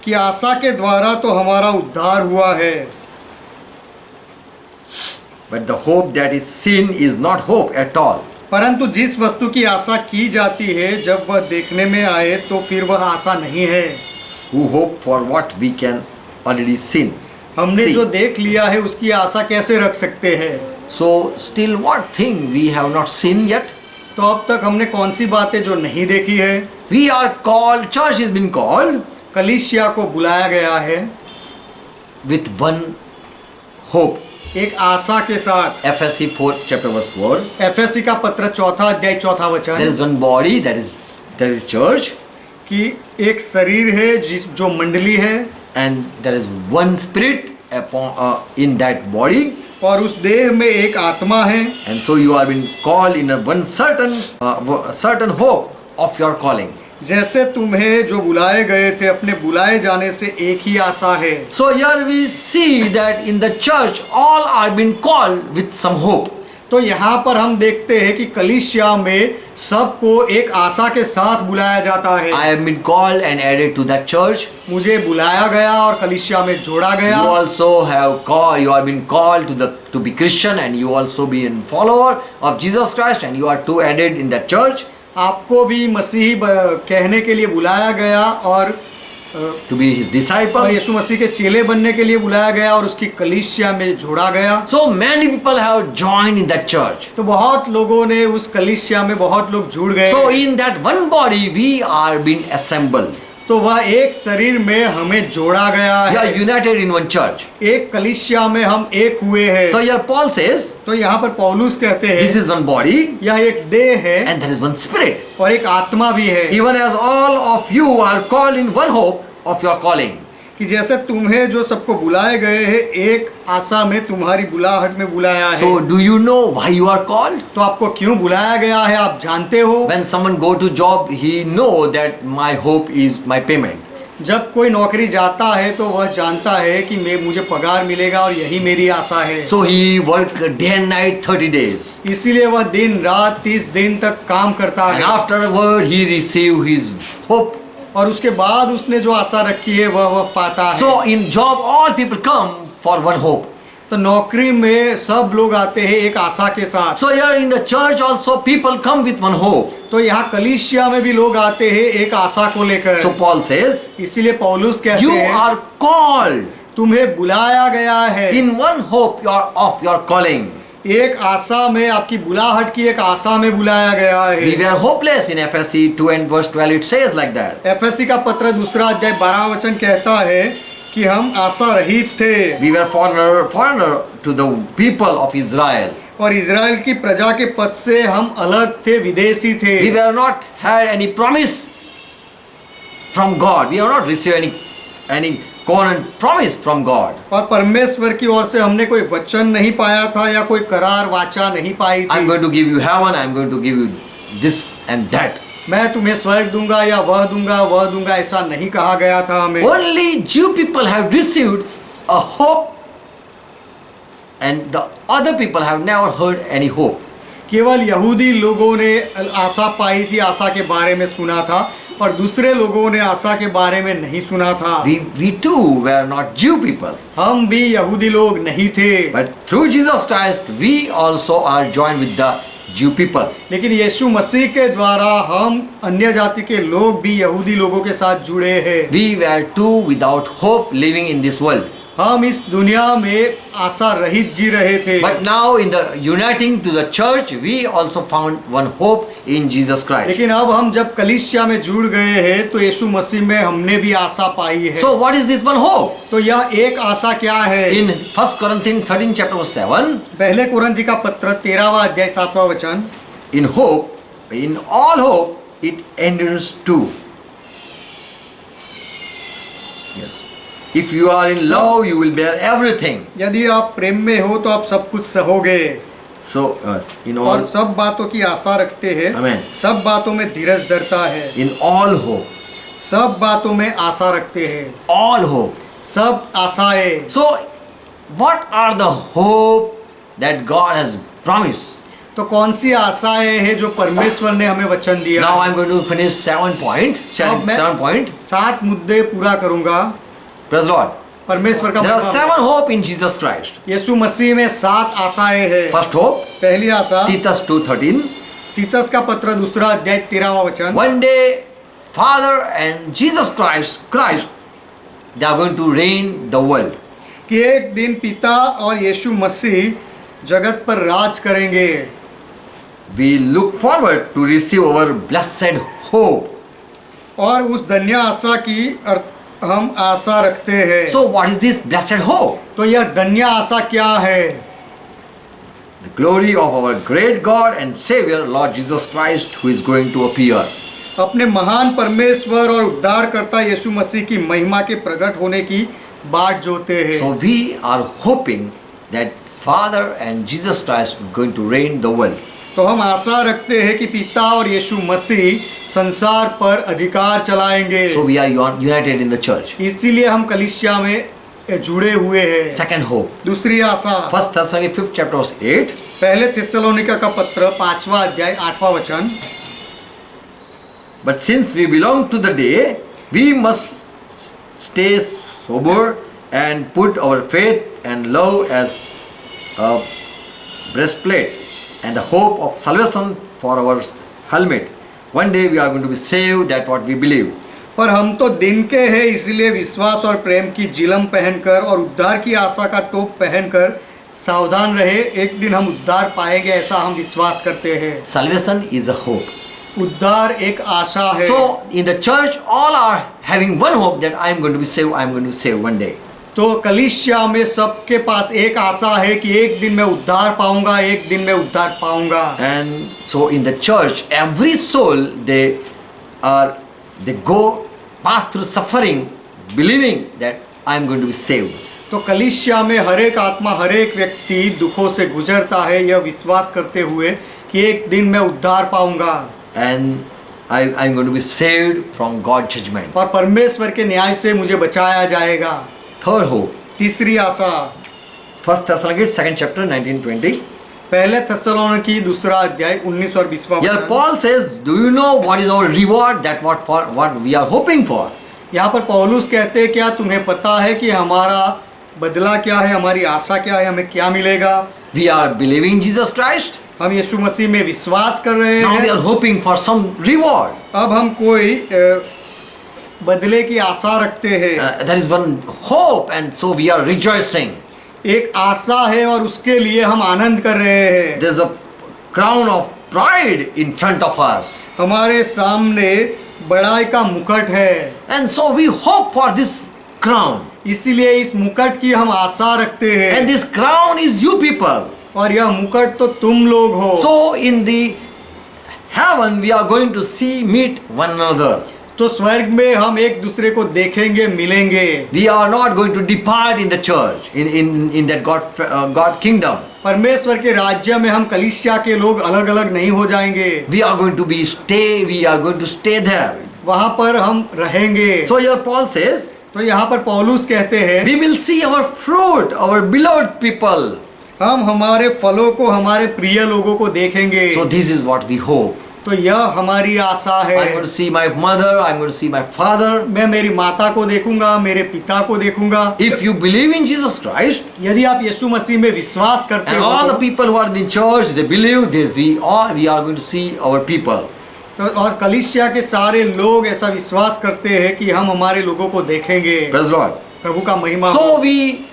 [SPEAKER 2] कि आशा के द्वारा तो हमारा उद्धार हुआ है।
[SPEAKER 1] But the hope that is seen is not hope at all.
[SPEAKER 2] परंतु जिस वस्तु की आशा की जाती है जब वह देखने में आए तो फिर वह आशा नहीं है।
[SPEAKER 1] Who hope for what we can already seen.
[SPEAKER 2] हमने
[SPEAKER 1] See.
[SPEAKER 2] जो देख लिया है उसकी आशा कैसे रख सकते हैं?
[SPEAKER 1] So still what thing we have not seen yet?
[SPEAKER 2] तो अब तक हमने कौन सी बातें जो नहीं देखी है?
[SPEAKER 1] We are called, church has been called
[SPEAKER 2] कलीसिया को बुलाया गया है
[SPEAKER 1] with one hope.
[SPEAKER 2] एक आशा के साथ।
[SPEAKER 1] FSC 4 chapter verse 4.
[SPEAKER 2] एफएससी का पत्र 4 अध्याय 4 वचन।
[SPEAKER 1] There is one body that is church,
[SPEAKER 2] कि एक शरीर है जो मंडली है,
[SPEAKER 1] and there is one spirit in that body,
[SPEAKER 2] और उस देह में एक आत्मा है।
[SPEAKER 1] and so you are being called in a one certain hope of your calling.
[SPEAKER 2] जैसे तुम्हें जो बुलाए गए थे अपने बुलाए जाने से एक ही आशा है।
[SPEAKER 1] So here we see that in the church all are being called with some hope.
[SPEAKER 2] तो यहाँ पर हम देखते हैं कि कलीसिया में सबको एक आशा के साथ बुलाया जाता है।
[SPEAKER 1] I have been called and added to that church.
[SPEAKER 2] मुझे बुलाया गया और कलीसिया में जोड़ा गया।
[SPEAKER 1] You also you have been called to be Christian, and you also be a follower of Jesus Christ, and you are too added in that church.
[SPEAKER 2] आपको भी मसीही कहने के लिए बुलाया गया और
[SPEAKER 1] To be his disciple.
[SPEAKER 2] और यीशु मसीह के चेले बनने के लिए बुलाया गया और उसकी कलीसिया में जोड़ा गया।
[SPEAKER 1] So many people have joined in that church.
[SPEAKER 2] तो बहुत लोगों ने उस कलीसिया में बहुत लोग जुड़ गए।
[SPEAKER 1] So in that one body we are being assembled.
[SPEAKER 2] तो वह एक शरीर में हमें जोड़ा गया
[SPEAKER 1] We are
[SPEAKER 2] है।
[SPEAKER 1] united in one church.
[SPEAKER 2] एक कलीसिया में हम एक हुए हैं।
[SPEAKER 1] So here Paul says,
[SPEAKER 2] तो यहाँ पर पौलुस कहते
[SPEAKER 1] this
[SPEAKER 2] हैं
[SPEAKER 1] is one body
[SPEAKER 2] यह एक देह है
[SPEAKER 1] and there is one spirit.
[SPEAKER 2] और एक आत्मा भी है।
[SPEAKER 1] Even as all of you are called in one hope of your calling.
[SPEAKER 2] कि जैसे तुम्हें जो सबको बुलाए गए हैं एक आशा में तुम्हारी बुलाहट में बुलाया है।
[SPEAKER 1] So do you know why you are called?
[SPEAKER 2] तो आपको क्यों बुलाया गया है आप जानते हो।
[SPEAKER 1] When someone go to job, he know that my hope is my payment.
[SPEAKER 2] जब कोई नौकरी जाता है तो वह जानता है कि मुझे पगार मिलेगा और यही मेरी आशा है।
[SPEAKER 1] So he work day and night 30 days.
[SPEAKER 2] इसीलिए वह दिन रात 30 दिन तक काम करता
[SPEAKER 1] And
[SPEAKER 2] है
[SPEAKER 1] afterward he receive his hope.
[SPEAKER 2] और उसके बाद उसने जो आशा रखी है वह पाता है।
[SPEAKER 1] So in job all people come for one hope.
[SPEAKER 2] तो नौकरी में सब लोग आते हैं एक आशा के साथ।
[SPEAKER 1] So here in the church also people come with one hope.
[SPEAKER 2] तो यहाँ कलीसिया में भी लोग आते हैं एक आशा को लेकर।
[SPEAKER 1] So Paul says,
[SPEAKER 2] इसीलिए पौलुस कहते
[SPEAKER 1] you
[SPEAKER 2] हैं
[SPEAKER 1] are called
[SPEAKER 2] तुम्हें बुलाया गया है
[SPEAKER 1] in one hope of your calling.
[SPEAKER 2] एक आशा में, आपकी बुलाहट की एक आशा में बुलाया गया
[SPEAKER 1] We
[SPEAKER 2] है।
[SPEAKER 1] were hopeless in FSC 2 and verse 12 it says like that.
[SPEAKER 2] FSc का पत्र 2 अध्याय 12 वचन कहता है कि हम आशा रहित थे
[SPEAKER 1] We were foreigner to the people of Israel.
[SPEAKER 2] और इज़राइल की प्रजा के पद से हम अलग थे, विदेशी थे।
[SPEAKER 1] We were not had any promise from God. We have not received any covenant promise from God.
[SPEAKER 2] और परमेश्वर की ओर से हमने कोई वचन नहीं पाया था या कोई करार वाचा नहीं पाई
[SPEAKER 1] I'm
[SPEAKER 2] थी।
[SPEAKER 1] going to give you heaven, I'm going to give you this and that.
[SPEAKER 2] मैं तुम्हें स्वर्ग दूंगा या वह दूंगा, ऐसा नहीं कहा गया था हमें।
[SPEAKER 1] Only Jew people have received a hope, and the other people have never heard any hope.
[SPEAKER 2] केवल यहूदी लोगों ने आशा पाई थी, आशा के बारे में सुना था, और दूसरे लोगों ने आशा के बारे में नहीं सुना था।
[SPEAKER 1] We too were not Jew people.
[SPEAKER 2] हम भी यहूदी लोग नहीं थे,
[SPEAKER 1] But through Jesus Christ, we also are joined with the Jew people.
[SPEAKER 2] लेकिन यीशु मसीह के द्वारा हम अन्य जाति के लोग भी यहूदी लोगों के साथ जुड़े हैं।
[SPEAKER 1] We were too without hope living in this world.
[SPEAKER 2] हम इस दुनिया में आशा रहित जी रहे थे।
[SPEAKER 1] But now in the uniting to the church, we also found one hope in Jesus Christ.
[SPEAKER 2] लेकिन अब हम जब कलीसिया में जुड़ गए हैं तो यीशु मसीह में हमने भी आशा पाई है।
[SPEAKER 1] So what is this one hope?
[SPEAKER 2] तो यह एक आशा क्या है?
[SPEAKER 1] In 1 Corinthians 13 chapter verse 7,
[SPEAKER 2] पहले कुरिन्थी का पत्र 13वां अध्याय 7वां वचन,
[SPEAKER 1] in hope, in all hope, it endures too. Yes. If you are in love, you will bear everything.
[SPEAKER 2] यदि आप प्रेम में हो तो आप सब कुछ सहोगे
[SPEAKER 1] So, yes, in
[SPEAKER 2] और
[SPEAKER 1] all,
[SPEAKER 2] सब बातों की आशा रखते हैं।
[SPEAKER 1] Amen.
[SPEAKER 2] सब बातों में धीरज धरता है।
[SPEAKER 1] in all hope,
[SPEAKER 2] सब बातों में आशा रखते हैं।
[SPEAKER 1] all hope.
[SPEAKER 2] सब आशाएं।
[SPEAKER 1] So, what are the hope that God has promised?
[SPEAKER 2] तो कौन सी आशाएं हैं जो परमेश्वर ने हमें वचन दिया?
[SPEAKER 1] Now I'm going to finish 7 point.
[SPEAKER 2] अब मैं
[SPEAKER 1] 7 point.
[SPEAKER 2] 7 मुद्दे पूरा करूंगा।
[SPEAKER 1] Praise Lord.
[SPEAKER 2] परमेश्वर का
[SPEAKER 1] There are
[SPEAKER 2] मतलब
[SPEAKER 1] 7 hope in Jesus Christ.
[SPEAKER 2] यीशु मसीह में 7 आशाएं हैं।
[SPEAKER 1] First hope,
[SPEAKER 2] पहली आशा
[SPEAKER 1] Titus 2:13.
[SPEAKER 2] तीतस का पत्र 2 अध्याय 13वां वचन,
[SPEAKER 1] One day, Father and Jesus Christ, they are going to reign the world.
[SPEAKER 2] कि एक दिन पिता और यीशु मसीह जगत पर राज करेंगे।
[SPEAKER 1] We look forward to receive our blessed hope.
[SPEAKER 2] और उस धन्य आशा की हम आशा रखते हैं।
[SPEAKER 1] So what is this blessed hope?
[SPEAKER 2] तो यह धन्य आशा क्या है?
[SPEAKER 1] The glory of our great God and Savior, Lord Jesus Christ, who is going to appear.
[SPEAKER 2] अपने महान परमेश्वर और उद्धारकर्ता यीशु मसीह की महिमा के प्रकट होने की बाट जोते हैं।
[SPEAKER 1] So we are hoping that Father and Jesus Christ are going to reign the world.
[SPEAKER 2] तो हम आशा रखते हैं कि पिता और यीशु मसीह संसार पर अधिकार चलाएंगे।
[SPEAKER 1] So we are united in the church.
[SPEAKER 2] इसीलिए हम कलीसिया में जुड़े हुए हैं।
[SPEAKER 1] Second hope.
[SPEAKER 2] दूसरी आशा
[SPEAKER 1] 1 Thessalonians 5th chapter verse 8.
[SPEAKER 2] पहले थिस्सलुनीका का पत्र 5वां अध्याय 8वां वचन।
[SPEAKER 1] But since we belong to the day, we must stay sober and put our faith and love as a breastplate and the hope of salvation for our helmet. One day we are going to be saved, that's what we believe.
[SPEAKER 2] पर हम तो दिन के हैं, इसलिए विश्वास और प्रेम की जिलम पहनकर और उद्धार की आशा का टोप पहनकर सावधान रहे। एक दिन हम उद्धार पाएंगे, ऐसा हम विश्वास करते हैं।
[SPEAKER 1] Salvation is a hope.
[SPEAKER 2] उद्धार एक आशा है।
[SPEAKER 1] So in the church, all are having one hope that I am going to be saved, I am going to be saved one day.
[SPEAKER 2] तो कलीसिया में सबके पास एक आशा है कि एक दिन मैं उद्धार पाऊंगा, एक दिन मैं उद्धार पाऊंगा।
[SPEAKER 1] And so in the church, every soul they go pass through suffering, believing that I am going to be saved.
[SPEAKER 2] तो कलीसिया में हर एक आत्मा, हर एक व्यक्ति दुखों से गुजरता है, यह विश्वास करते हुए कि एक दिन मैं उद्धार पाऊंगा
[SPEAKER 1] And I am going to be saved from God's judgment.
[SPEAKER 2] और परमेश्वर के न्याय से मुझे बचाया जाएगा।
[SPEAKER 1] Third hope.
[SPEAKER 2] तीसरी आशा,
[SPEAKER 1] 1 Thessalonians 2nd chapter 19-20.
[SPEAKER 2] पहले थिस्सलुनीकी 2 अध्याय 19 और 20वां
[SPEAKER 1] Here
[SPEAKER 2] वचन।
[SPEAKER 1] Paul says, do you know what is our reward, that what we are hoping for?
[SPEAKER 2] यहाँ पर पौलुस कहते हैं, क्या तुम्हें पता है कि हमारा बदला क्या है, हमारी आशा क्या है, हमें क्या मिलेगा?
[SPEAKER 1] We are believing Jesus Christ.
[SPEAKER 2] हम यीशु मसीह में विश्वास कर रहे
[SPEAKER 1] Now we
[SPEAKER 2] हैं।
[SPEAKER 1] are hoping for some reward.
[SPEAKER 2] अब हम कोई बदले की आशा रखते हैं।
[SPEAKER 1] There is one hope, and so we are rejoicing.
[SPEAKER 2] एक आशा है और उसके लिए हम आनंद कर रहे हैं।
[SPEAKER 1] There's a crown of pride in front of us.
[SPEAKER 2] हमारे सामने बड़ाई का मुकुट है,
[SPEAKER 1] And so we hope for this crown.
[SPEAKER 2] इसीलिए इस मुकुट की हम आशा रखते
[SPEAKER 1] And
[SPEAKER 2] हैं।
[SPEAKER 1] this crown is you people.
[SPEAKER 2] और यह मुकुट तो तुम लोग हो।
[SPEAKER 1] So in the heaven we are going to meet one another.
[SPEAKER 2] तो स्वर्ग में हम एक दूसरे को देखेंगे, मिलेंगे।
[SPEAKER 1] We are not going to depart in the church, in that God kingdom.
[SPEAKER 2] परमेश्वर के राज्य में हम कलीसिया के लोग अलग अलग नहीं हो जाएंगे।
[SPEAKER 1] We are going to stay there.
[SPEAKER 2] वहाँ पर हम रहेंगे।
[SPEAKER 1] So here Paul says,
[SPEAKER 2] तो यहाँ पर पौलुस कहते हैं,
[SPEAKER 1] we will see our fruit, our beloved people.
[SPEAKER 2] हम हमारे फलों को, हमारे प्रिय लोगों को देखेंगे।
[SPEAKER 1] So this is what we hope.
[SPEAKER 2] तो यह हमारी आशा है।
[SPEAKER 1] I'm going to see my mother, I'm going to see my father.
[SPEAKER 2] मैं मेरी माता को देखूंगा, मेरे पिता को देखूंगा।
[SPEAKER 1] If you believe in Jesus Christ,
[SPEAKER 2] यदि आप यीशु मसीह में विश्वास करते
[SPEAKER 1] and
[SPEAKER 2] हो
[SPEAKER 1] all the
[SPEAKER 2] तो,
[SPEAKER 1] people who are in church, they believe this, we are going to see our people.
[SPEAKER 2] तो और कलीसिया के सारे लोग ऐसा विश्वास करते हैं कि हम हमारे लोगों को देखेंगे।
[SPEAKER 1] Praise the Lord.
[SPEAKER 2] प्रभु का महिमा हो।
[SPEAKER 1] So we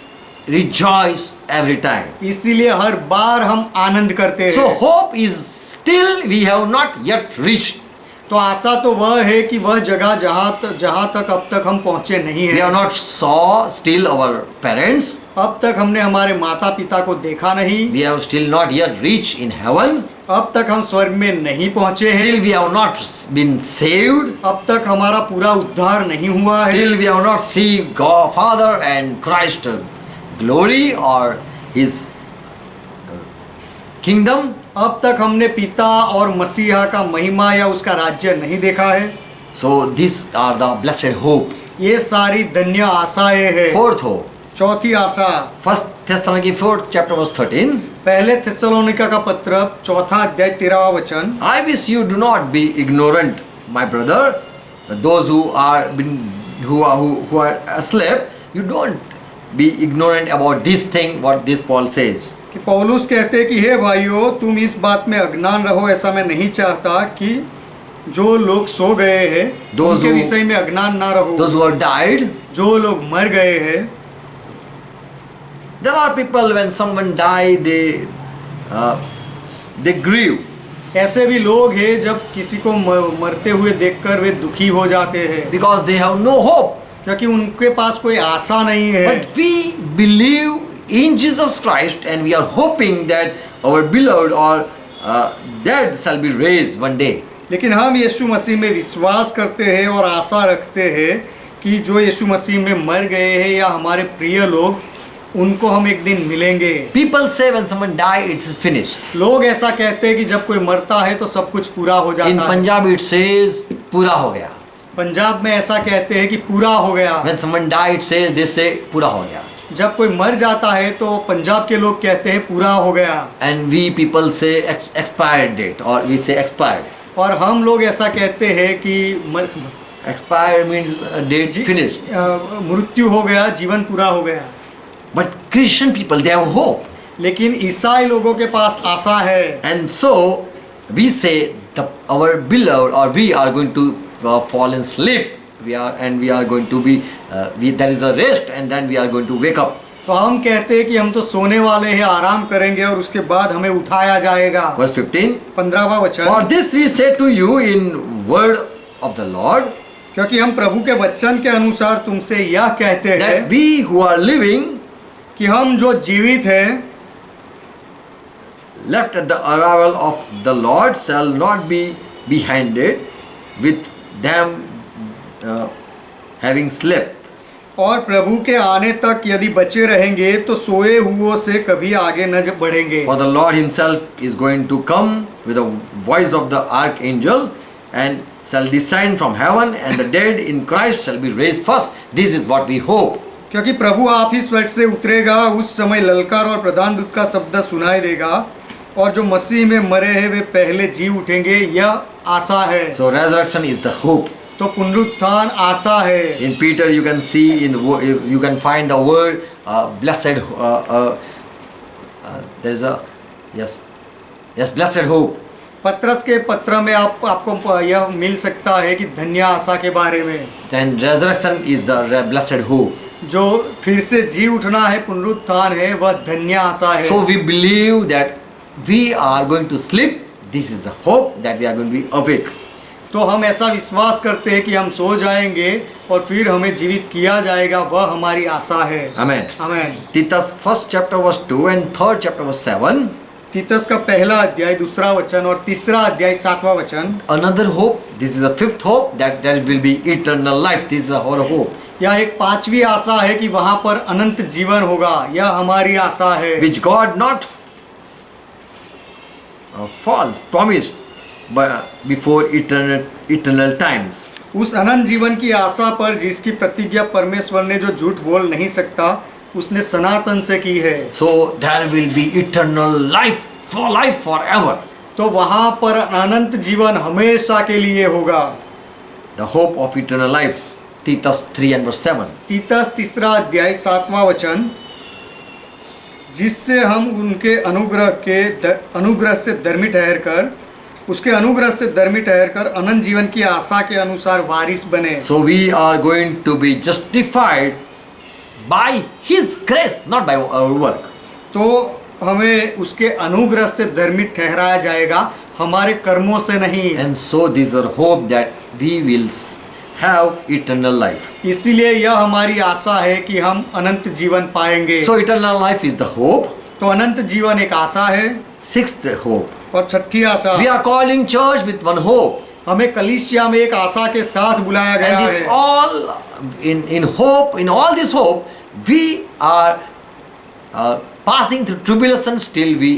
[SPEAKER 1] rejoice every time.
[SPEAKER 2] इसीलिए हर बार हम आनंद करते
[SPEAKER 1] So
[SPEAKER 2] हैं।
[SPEAKER 1] hope is still we have not yet reached.
[SPEAKER 2] तो आशा तो वह है कि वह जगह जहाँ तक अब तक हम पहुँचे नहीं
[SPEAKER 1] We have
[SPEAKER 2] हैं।
[SPEAKER 1] not saw still our parents.
[SPEAKER 2] अब तक हमने हमारे माता पिता को देखा नहीं।
[SPEAKER 1] We have still not yet reached in heaven.
[SPEAKER 2] अब तक हम स्वर्ग में नहीं पहुँचे हैं।
[SPEAKER 1] Still we have not been saved.
[SPEAKER 2] अब तक हमारा पूरा उद्धार नहीं हुआ है।
[SPEAKER 1] Still we have not seen God, Father and Christ glory or His kingdom.
[SPEAKER 2] अब तक हमने पिता और मसीहा का महिमा या उसका राज्य नहीं देखा है।
[SPEAKER 1] So these are the blessed hope.
[SPEAKER 2] ये सारी धन्य आशाएं हैं।
[SPEAKER 1] Fourth hope.
[SPEAKER 2] चौथी आशा,
[SPEAKER 1] 1 Thessalonians 4th chapter verse 13.
[SPEAKER 2] पहले थिस्सलुनीका का पत्र 4 अध्याय 13वां वचन।
[SPEAKER 1] I wish you do not be ignorant, my brother. Those who are asleep, you don't be ignorant about this thing. What this Paul says.
[SPEAKER 2] कि पौलुस कहते हैं कि हे भाइयों, तुम इस बात में अज्ञान रहो। ऐसा मैं नहीं चाहता कि जो लोग सो गए हैं उनके विषय में अज्ञान ना रहो।
[SPEAKER 1] Those who have died.
[SPEAKER 2] जो लोग मर गए हैं।
[SPEAKER 1] There are people when someone die, they grieve.
[SPEAKER 2] ऐसे भी लोग हैं जब किसी को मरते हुए देखकर वे दुखी हो जाते हैं,
[SPEAKER 1] Because they have no hope.
[SPEAKER 2] क्योंकि उनके पास कोई आशा नहीं है।
[SPEAKER 1] But we believe in Jesus Christ and we are hoping that our beloved or dead shall be raised one day.
[SPEAKER 2] लेकिन हम यीशु मसीह में विश्वास करते हैं और आशा रखते हैं कि जो यीशु मसीह में मर गए हैं या हमारे प्रिय लोग, उनको हम एक दिन मिलेंगे।
[SPEAKER 1] People say when someone die, it is finished.
[SPEAKER 2] लोग ऐसा कहते हैं कि जब कोई मरता है तो सब कुछ पूरा हो
[SPEAKER 1] In
[SPEAKER 2] जाता है।
[SPEAKER 1] Punjab it says पूरा हो गया.
[SPEAKER 2] पंजाब में ऐसा कहते हैं कि पूरा हो गया।
[SPEAKER 1] When someone die, it says they say पूरा हो गया.
[SPEAKER 2] जब कोई मर जाता है तो पंजाब के लोग कहते हैं पूरा हो गया,
[SPEAKER 1] And we people say expired date, or we say expired.
[SPEAKER 2] और हम लोग ऐसा कहते हैं कि
[SPEAKER 1] Expired means date finished.
[SPEAKER 2] मृत्यु हो गया, जीवन पूरा हो गया।
[SPEAKER 1] But Christian people, they have hope.
[SPEAKER 2] लेकिन ईसाई लोगों के पास आशा है,
[SPEAKER 1] And so we say our beloved, or we are going to fall in sleep. We are going to be there is a rest, and then we are going to wake up.
[SPEAKER 2] तो हम कहते हैं कि हम तो सोने वाले हैं, आराम करेंगे और उसके बाद हमें उठाया जाएगा।
[SPEAKER 1] Verse 15.
[SPEAKER 2] 15वां
[SPEAKER 1] For
[SPEAKER 2] वचन,
[SPEAKER 1] this we say to you in word of the Lord,
[SPEAKER 2] क्योंकि हम प्रभु के वचन के अनुसार तुमसे यह कहते हैं
[SPEAKER 1] that we who are living,
[SPEAKER 2] कि हम जो जीवित हैं,
[SPEAKER 1] left at the arrival of the Lord, shall not be behind with them having slept.
[SPEAKER 2] और प्रभु के आने तक यदि बचे रहेंगे तो सोए हुओं से कभी आगे न बढ़ेंगे।
[SPEAKER 1] For the Lord himself is going to come with the voice of the archangel, and shall descend from heaven, and the dead in Christ shall be raised first. This is what we hope.
[SPEAKER 2] क्योंकि प्रभु आप ही स्वर्ग से उतरेगा, उस समय ललकार और प्रधान दूत का शब्द सुनाई देगा, और जो मसीह में मरे हैं वे पहले जी उठेंगे। यह आशा है।
[SPEAKER 1] So resurrection is the hope.
[SPEAKER 2] तो पुनरुत्थान आशा है।
[SPEAKER 1] In Peter you can see you can find the word blessed. There is a yes blessed hope.
[SPEAKER 2] पत्रस के पत्र में आपको यह मिल सकता है कि धन्य आशा के बारे में।
[SPEAKER 1] Then resurrection is the blessed hope.
[SPEAKER 2] जो फिर से जी उठना है, पुनरुत्थान है, वह धन्य आशा है।
[SPEAKER 1] So we believe that we are going to sleep. This is the hope that we are going to be awake.
[SPEAKER 2] तो हम ऐसा विश्वास करते हैं कि हम सो जाएंगे और फिर हमें जीवित किया जाएगा, वह हमारी आशा है।
[SPEAKER 1] Amen.
[SPEAKER 2] आमीन।
[SPEAKER 1] Titus first chapter verse 2 and third chapter verse 7.
[SPEAKER 2] तीतस का पहला अध्याय 2 वचन और 3 अध्याय 7वां वचन।
[SPEAKER 1] Another hope. This is the fifth hope, that there will be eternal life. This is our hope,
[SPEAKER 2] यह एक 5वीं आशा है कि वहां पर अनंत जीवन होगा। यह हमारी आशा है,
[SPEAKER 1] which God not false promised before eternal times.
[SPEAKER 2] उस अनंत जीवन की आशा पर जिसकी प्रतिज्ञा परमेश्वर ने जो झूठ बोल नहीं सकता, उसने सनातन से की है।
[SPEAKER 1] So there will be eternal life forever.
[SPEAKER 2] तो वहां पर अनंत जीवन हमेशा के लिए होगा।
[SPEAKER 1] The hope of eternal life. Titus 3 and verse 7.
[SPEAKER 2] तीतस 3 अध्याय 7वां वचन, जिससे हम उनके अनुग्रह से धर्मी ठहरकर, उसके अनुग्रह से धर्मी ठहरकर अनंत जीवन की आशा के अनुसार वारिस बने।
[SPEAKER 1] So we are going to be justified by His grace, not by our work.
[SPEAKER 2] तो हमें उसके अनुग्रह से धर्मी ठहराया जाएगा, हमारे कर्मों से नहीं।
[SPEAKER 1] And so this is our hope that we will have eternal life.
[SPEAKER 2] इसीलिए यह हमारी आशा है कि हम अनंत जीवन पाएंगे।
[SPEAKER 1] So eternal life is the hope.
[SPEAKER 2] तो अनंत जीवन एक आशा है।
[SPEAKER 1] Sixth hope.
[SPEAKER 2] और 6ठी आशा,
[SPEAKER 1] We are called in church with one hope.
[SPEAKER 2] हमें कलीसिया में एक आशा के साथ बुलाया गया
[SPEAKER 1] And this
[SPEAKER 2] है।
[SPEAKER 1] all in hope, in all this hope, we are passing through tribulation. Still we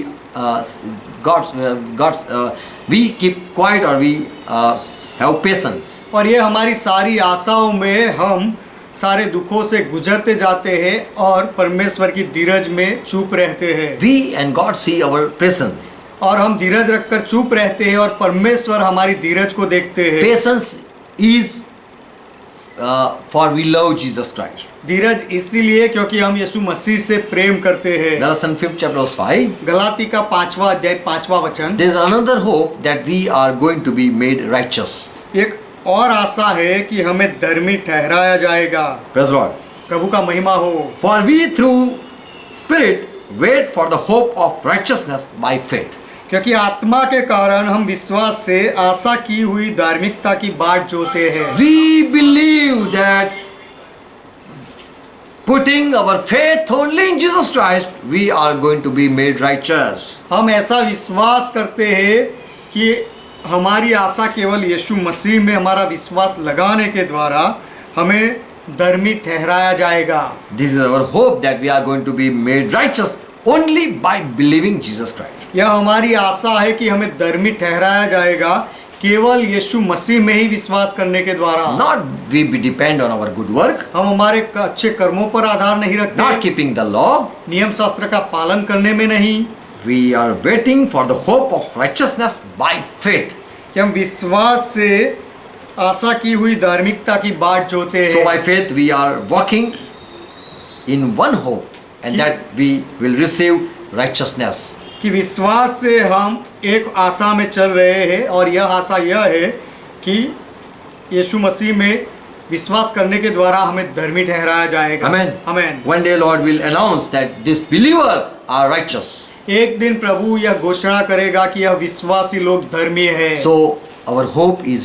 [SPEAKER 1] we keep quiet, or we have patience.
[SPEAKER 2] और ये हमारी सारी आशाओं में हम सारे दुखों से गुजरते जाते हैं और परमेश्वर की धीरज में चुप रहते हैं।
[SPEAKER 1] We and God see our patience.
[SPEAKER 2] और हम धीरज रखकर चुप रहते हैं और परमेश्वर हमारी धीरज को देखते हैं।
[SPEAKER 1] Patience is for we love Jesus Christ.
[SPEAKER 2] धीरज इसीलिए क्योंकि हम यीशु मसीह से प्रेम करते हैं।
[SPEAKER 1] Galatians 5th chapter verse 5.
[SPEAKER 2] Galati का 5वां अध्याय 5वां वचन,
[SPEAKER 1] There is another hope that we are going to be made righteous.
[SPEAKER 2] एक और आशा है कि हमें धर्मी ठहराया जाएगा।
[SPEAKER 1] Praise God.
[SPEAKER 2] प्रभु का महिमा हो।
[SPEAKER 1] For we through Spirit wait for the hope of righteousness by faith.
[SPEAKER 2] क्योंकि आत्मा के कारण हम विश्वास से आशा की हुई धार्मिकता की बाट जोते हैं।
[SPEAKER 1] We believe that putting our faith only in Jesus Christ, we are going to be made righteous.
[SPEAKER 2] हम ऐसा विश्वास करते हैं कि हमारी आशा केवल यीशु मसीह में हमारा विश्वास लगाने के द्वारा हमें धर्मी ठहराया जाएगा।
[SPEAKER 1] This is our hope that we are going to be made righteous only by believing Jesus Christ.
[SPEAKER 2] यह हमारी आशा है कि हमें धर्मी ठहराया जाएगा केवल यीशु मसीह में ही विश्वास करने के द्वारा।
[SPEAKER 1] Not we be depend on our good work,
[SPEAKER 2] हम हमारे अच्छे कर्मों पर आधार नहीं
[SPEAKER 1] not
[SPEAKER 2] रखते,
[SPEAKER 1] keeping the law.
[SPEAKER 2] नियम शास्त्र का पालन करने में नहीं,
[SPEAKER 1] We are waiting for the hope of righteousness by faith.
[SPEAKER 2] कि हम विश्वास से आशा की हुई धार्मिकता की बाट जोते
[SPEAKER 1] So by
[SPEAKER 2] हैं।
[SPEAKER 1] faith we are walking in one hope, and that we will receive righteousness.
[SPEAKER 2] कि विश्वास से हम एक आशा में चल रहे हैं, और यह आशा यह है कि यीशु मसीह में विश्वास करने के द्वारा हमें धर्मी ठहराया जाएगा।
[SPEAKER 1] Amen.
[SPEAKER 2] Amen.
[SPEAKER 1] One day Lord will announce that this believer are righteous.
[SPEAKER 2] एक दिन प्रभु यह घोषणा करेगा कि यह विश्वासी लोग धर्मी है।
[SPEAKER 1] So our hope is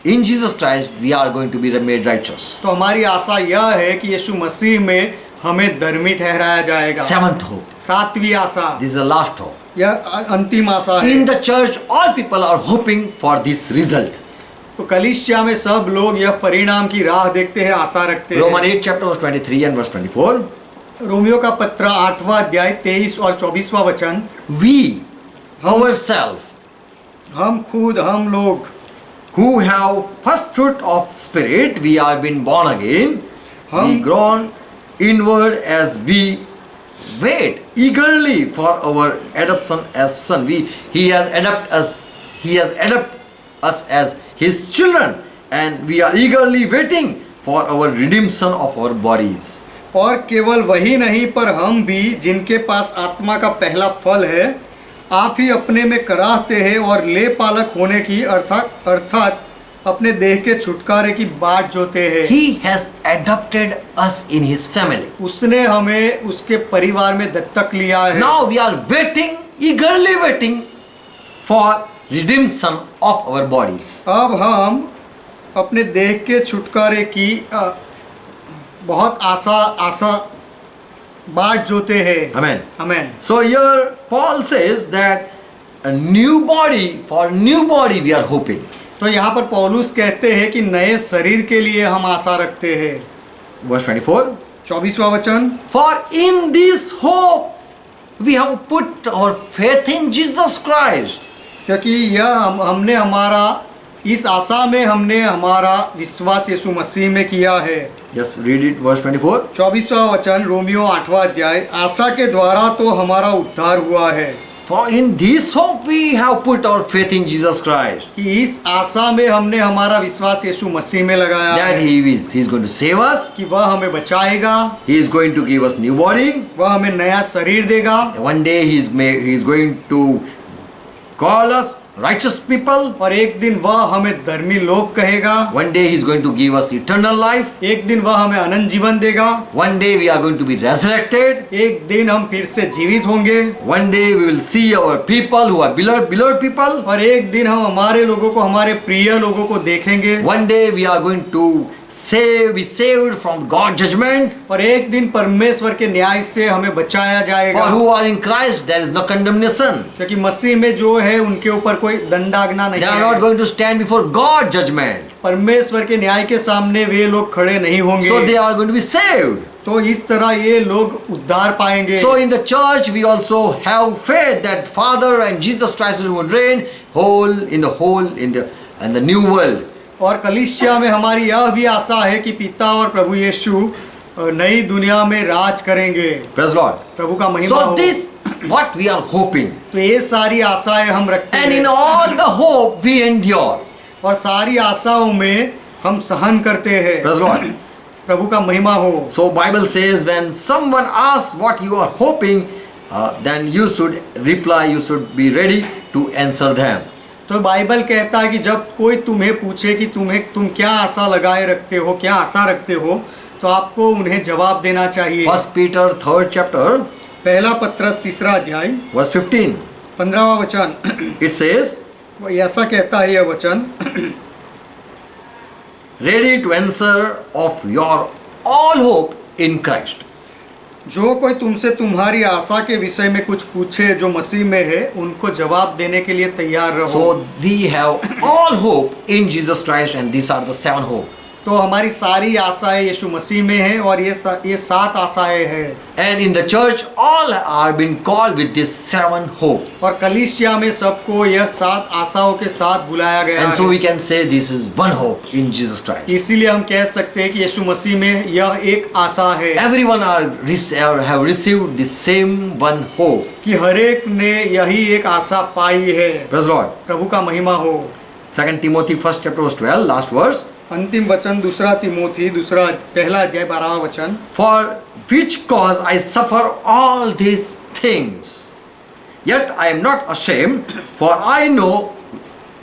[SPEAKER 1] in Jesus Christ we are going to be made righteous.
[SPEAKER 2] तो हमारी आशा यह है कि यीशु मसीह में हमें धर्मी ठहराया जाएगा।
[SPEAKER 1] Seventh hope.
[SPEAKER 2] सातवीं आशा,
[SPEAKER 1] This is the last hope.
[SPEAKER 2] यह अंतिम आशा है।
[SPEAKER 1] In the church all people are hoping for this result.
[SPEAKER 2] तो कलीसिया में सब लोग यह परिणाम की राह देखते हैं, आशा रखते
[SPEAKER 1] Romans
[SPEAKER 2] हैं।
[SPEAKER 1] 8 chapter verse 23 and verse 24.
[SPEAKER 2] Romeo का पत्र 8वां अध्याय 23 और 24वां वचन,
[SPEAKER 1] We ourselves
[SPEAKER 2] हम खुद, हम लोग
[SPEAKER 1] who have first fruit of spirit, we are been born again, we
[SPEAKER 2] हम-
[SPEAKER 1] grown inward as we wait eagerly for our adoption as son. He has adopted us as his children, and we are eagerly waiting for our redemption of our bodies.
[SPEAKER 2] और केवल वही नहीं, पर हम भी जिनके पास आत्मा का पहला फल है, आप ही अपने में कराहते हैं और ले पालक होने की अर्थात अपने देह के छुटकारे की बाट जोते हैं।
[SPEAKER 1] He has adopted us in his family.
[SPEAKER 2] उसने हमें उसके परिवार में दत्तक लिया है।
[SPEAKER 1] Now we are waiting, eagerly waiting for redemption of our bodies.
[SPEAKER 2] अब हम अपने देह के छुटकारे की बहुत आशा बाट जोते हैं।
[SPEAKER 1] Amen.
[SPEAKER 2] Amen.
[SPEAKER 1] So here Paul says that a new body, for new body we are hoping.
[SPEAKER 2] तो यहाँ पर पौलुस कहते हैं कि नए शरीर के लिए हम आशा रखते हैं।
[SPEAKER 1] Verse 24.
[SPEAKER 2] 24वां वचन,
[SPEAKER 1] For in this hope we have put our faith in Jesus Christ.
[SPEAKER 2] क्योंकि यह हमने हमारा इस आशा में हमने हमारा विश्वास यीशु मसीह में किया है।
[SPEAKER 1] Yes, read it, verse 24.
[SPEAKER 2] 24वां वचन, रोमियो 8वां अध्याय, आशा के द्वारा तो हमारा उद्धार हुआ है।
[SPEAKER 1] For in this hope we have put our faith in Jesus Christ.
[SPEAKER 2] कि इस आशा में हमने हमारा विश्वास यीशु मसीह में लगाया
[SPEAKER 1] That
[SPEAKER 2] है
[SPEAKER 1] he is going to save us.
[SPEAKER 2] कि वह हमें बचाएगा,
[SPEAKER 1] He is going to give us new body.
[SPEAKER 2] वह हमें नया शरीर देगा,
[SPEAKER 1] One day he is going to call us righteous people.
[SPEAKER 2] और एक दिन वह हमें धर्मी लोग कहेगा।
[SPEAKER 1] One day he is going to give us eternal life.
[SPEAKER 2] एक दिन वह हमें अनंत जीवन देगा।
[SPEAKER 1] One day we are going to be resurrected.
[SPEAKER 2] एक दिन हम फिर से जीवित होंगे,
[SPEAKER 1] One day we will see our people who are beloved people.
[SPEAKER 2] और एक दिन हम हमारे लोगों को, हमारे प्रिय लोगों को देखेंगे,
[SPEAKER 1] One day we are going to be saved from God's judgment.
[SPEAKER 2] और एक दिन परमेश्वर के न्याय से हमें बचाया जाएगा।
[SPEAKER 1] For who are in Christ there is no condemnation.
[SPEAKER 2] क्योंकि मसीह में जो है उनके ऊपर कोई दंडाज्ञा नहीं
[SPEAKER 1] They are not
[SPEAKER 2] है।
[SPEAKER 1] going to stand before God's judgment.
[SPEAKER 2] परमेश्वर के न्याय के सामने वे लोग खड़े नहीं होंगे।
[SPEAKER 1] So they are going to be saved.
[SPEAKER 2] तो इस तरह ये लोग उद्धार पाएंगे।
[SPEAKER 1] So in the church we also have faith that Father and Jesus Christ will reign in the new world.
[SPEAKER 2] और कलीसिया में हमारी यह भी आशा है कि पिता और प्रभु यीशु नई दुनिया में राज करेंगे।
[SPEAKER 1] Praise Lord.
[SPEAKER 2] प्रभु का महिमा
[SPEAKER 1] So
[SPEAKER 2] हो।
[SPEAKER 1] this what we are hoping.
[SPEAKER 2] तो ये सारी आशाएं हम रखते
[SPEAKER 1] And in
[SPEAKER 2] हैं,
[SPEAKER 1] all the hope we endure.
[SPEAKER 2] और सारी आशाओं में हम सहन करते हैं।
[SPEAKER 1] Praise Lord.
[SPEAKER 2] प्रभु का महिमा हो।
[SPEAKER 1] So Bible says when someone asks what you are hoping, then you should reply, you should be ready to answer them.
[SPEAKER 2] तो बाइबल कहता है कि जब कोई तुम्हें पूछे कि तुम क्या आशा लगाए रखते हो, क्या आशा रखते हो, तो आपको उन्हें जवाब देना चाहिए।
[SPEAKER 1] 1 Peter 3rd chapter
[SPEAKER 2] पहला पत्रस 3रा अध्याय
[SPEAKER 1] verse 15.
[SPEAKER 2] 15वां वचन,
[SPEAKER 1] It says,
[SPEAKER 2] ऐसा कहता है यह वचन,
[SPEAKER 1] ready to answer of your all hope in Christ.
[SPEAKER 2] जो कोई तुमसे तुम्हारी आशा के विषय में कुछ पूछे जो मसीह में है, उनको जवाब देने के लिए तैयार रहो।
[SPEAKER 1] So we have all hope in Jesus Christ, and these are the 7 hope.
[SPEAKER 2] तो हमारी सारी आशाएं यीशु मसीह में हैं और ये 7 आशाएं हैं।
[SPEAKER 1] And in the church, all are been called with this 7 hope.
[SPEAKER 2] और कलीसिया में सबको यह 7 आशाओं के साथ बुलाया गया
[SPEAKER 1] And so
[SPEAKER 2] है।
[SPEAKER 1] we can say this is one hope in Jesus Christ.
[SPEAKER 2] इसीलिए हम कह सकते हैं कि यीशु मसीह में यह एक आशा है
[SPEAKER 1] Everyone have received the same one hope.
[SPEAKER 2] कि हर एक ने यही एक आशा पाई है।
[SPEAKER 1] Praise the Lord.
[SPEAKER 2] प्रभु का महिमा हो।
[SPEAKER 1] 2 Timothy 1st chapter verse 12, last verse.
[SPEAKER 2] अंतिम वचन 2 तिमोथी पहला अध्याय 12वां वचन।
[SPEAKER 1] For which cause I suffer all these things, yet I am not ashamed, for I know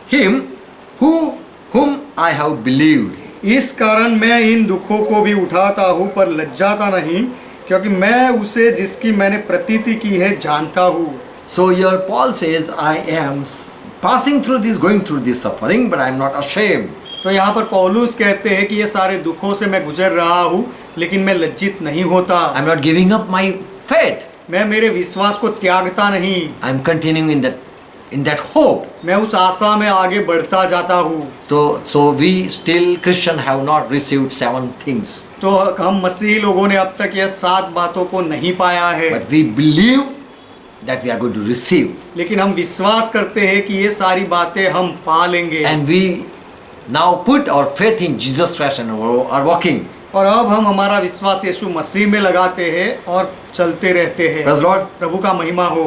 [SPEAKER 1] him whom I have believed.
[SPEAKER 2] इस कारण मैं इन दुखों को भी उठाता हूँ पर लज्जाता नहीं, क्योंकि मैं उसे जिसकी मैंने प्रतीति की है जानता हूँ।
[SPEAKER 1] So here Paul says, I am passing through this, going through this suffering, but I am not ashamed.
[SPEAKER 2] तो यहाँ पर पौलुस कहते हैं कि ये सारे दुखों से मैं गुजर रहा हूँ, लेकिन मैं लज्जित नहीं होता।
[SPEAKER 1] I am not giving up my faith.
[SPEAKER 2] मैं मेरे विश्वास को त्यागता नहीं,
[SPEAKER 1] I am continuing in that hope.
[SPEAKER 2] मैं उस आशा में आगे बढ़ता जाता हूँ।
[SPEAKER 1] So we still Christian have not received 7 things,
[SPEAKER 2] तो हम मसीही लोगों ने अब तक यह 7 बातों को नहीं पाया है,
[SPEAKER 1] but we believe that we are going to receive.
[SPEAKER 2] लेकिन हम विश्वास करते हैं कि ये सारी बातें हम पा लेंगे।
[SPEAKER 1] And we now put our faith in Jesus Christ and are walking.
[SPEAKER 2] और अब हम हमारा विश्वास यीशु मसीह में लगाते हैं और चलते रहते हैं।
[SPEAKER 1] Praise the Lord.
[SPEAKER 2] प्रभु का महिमा हो।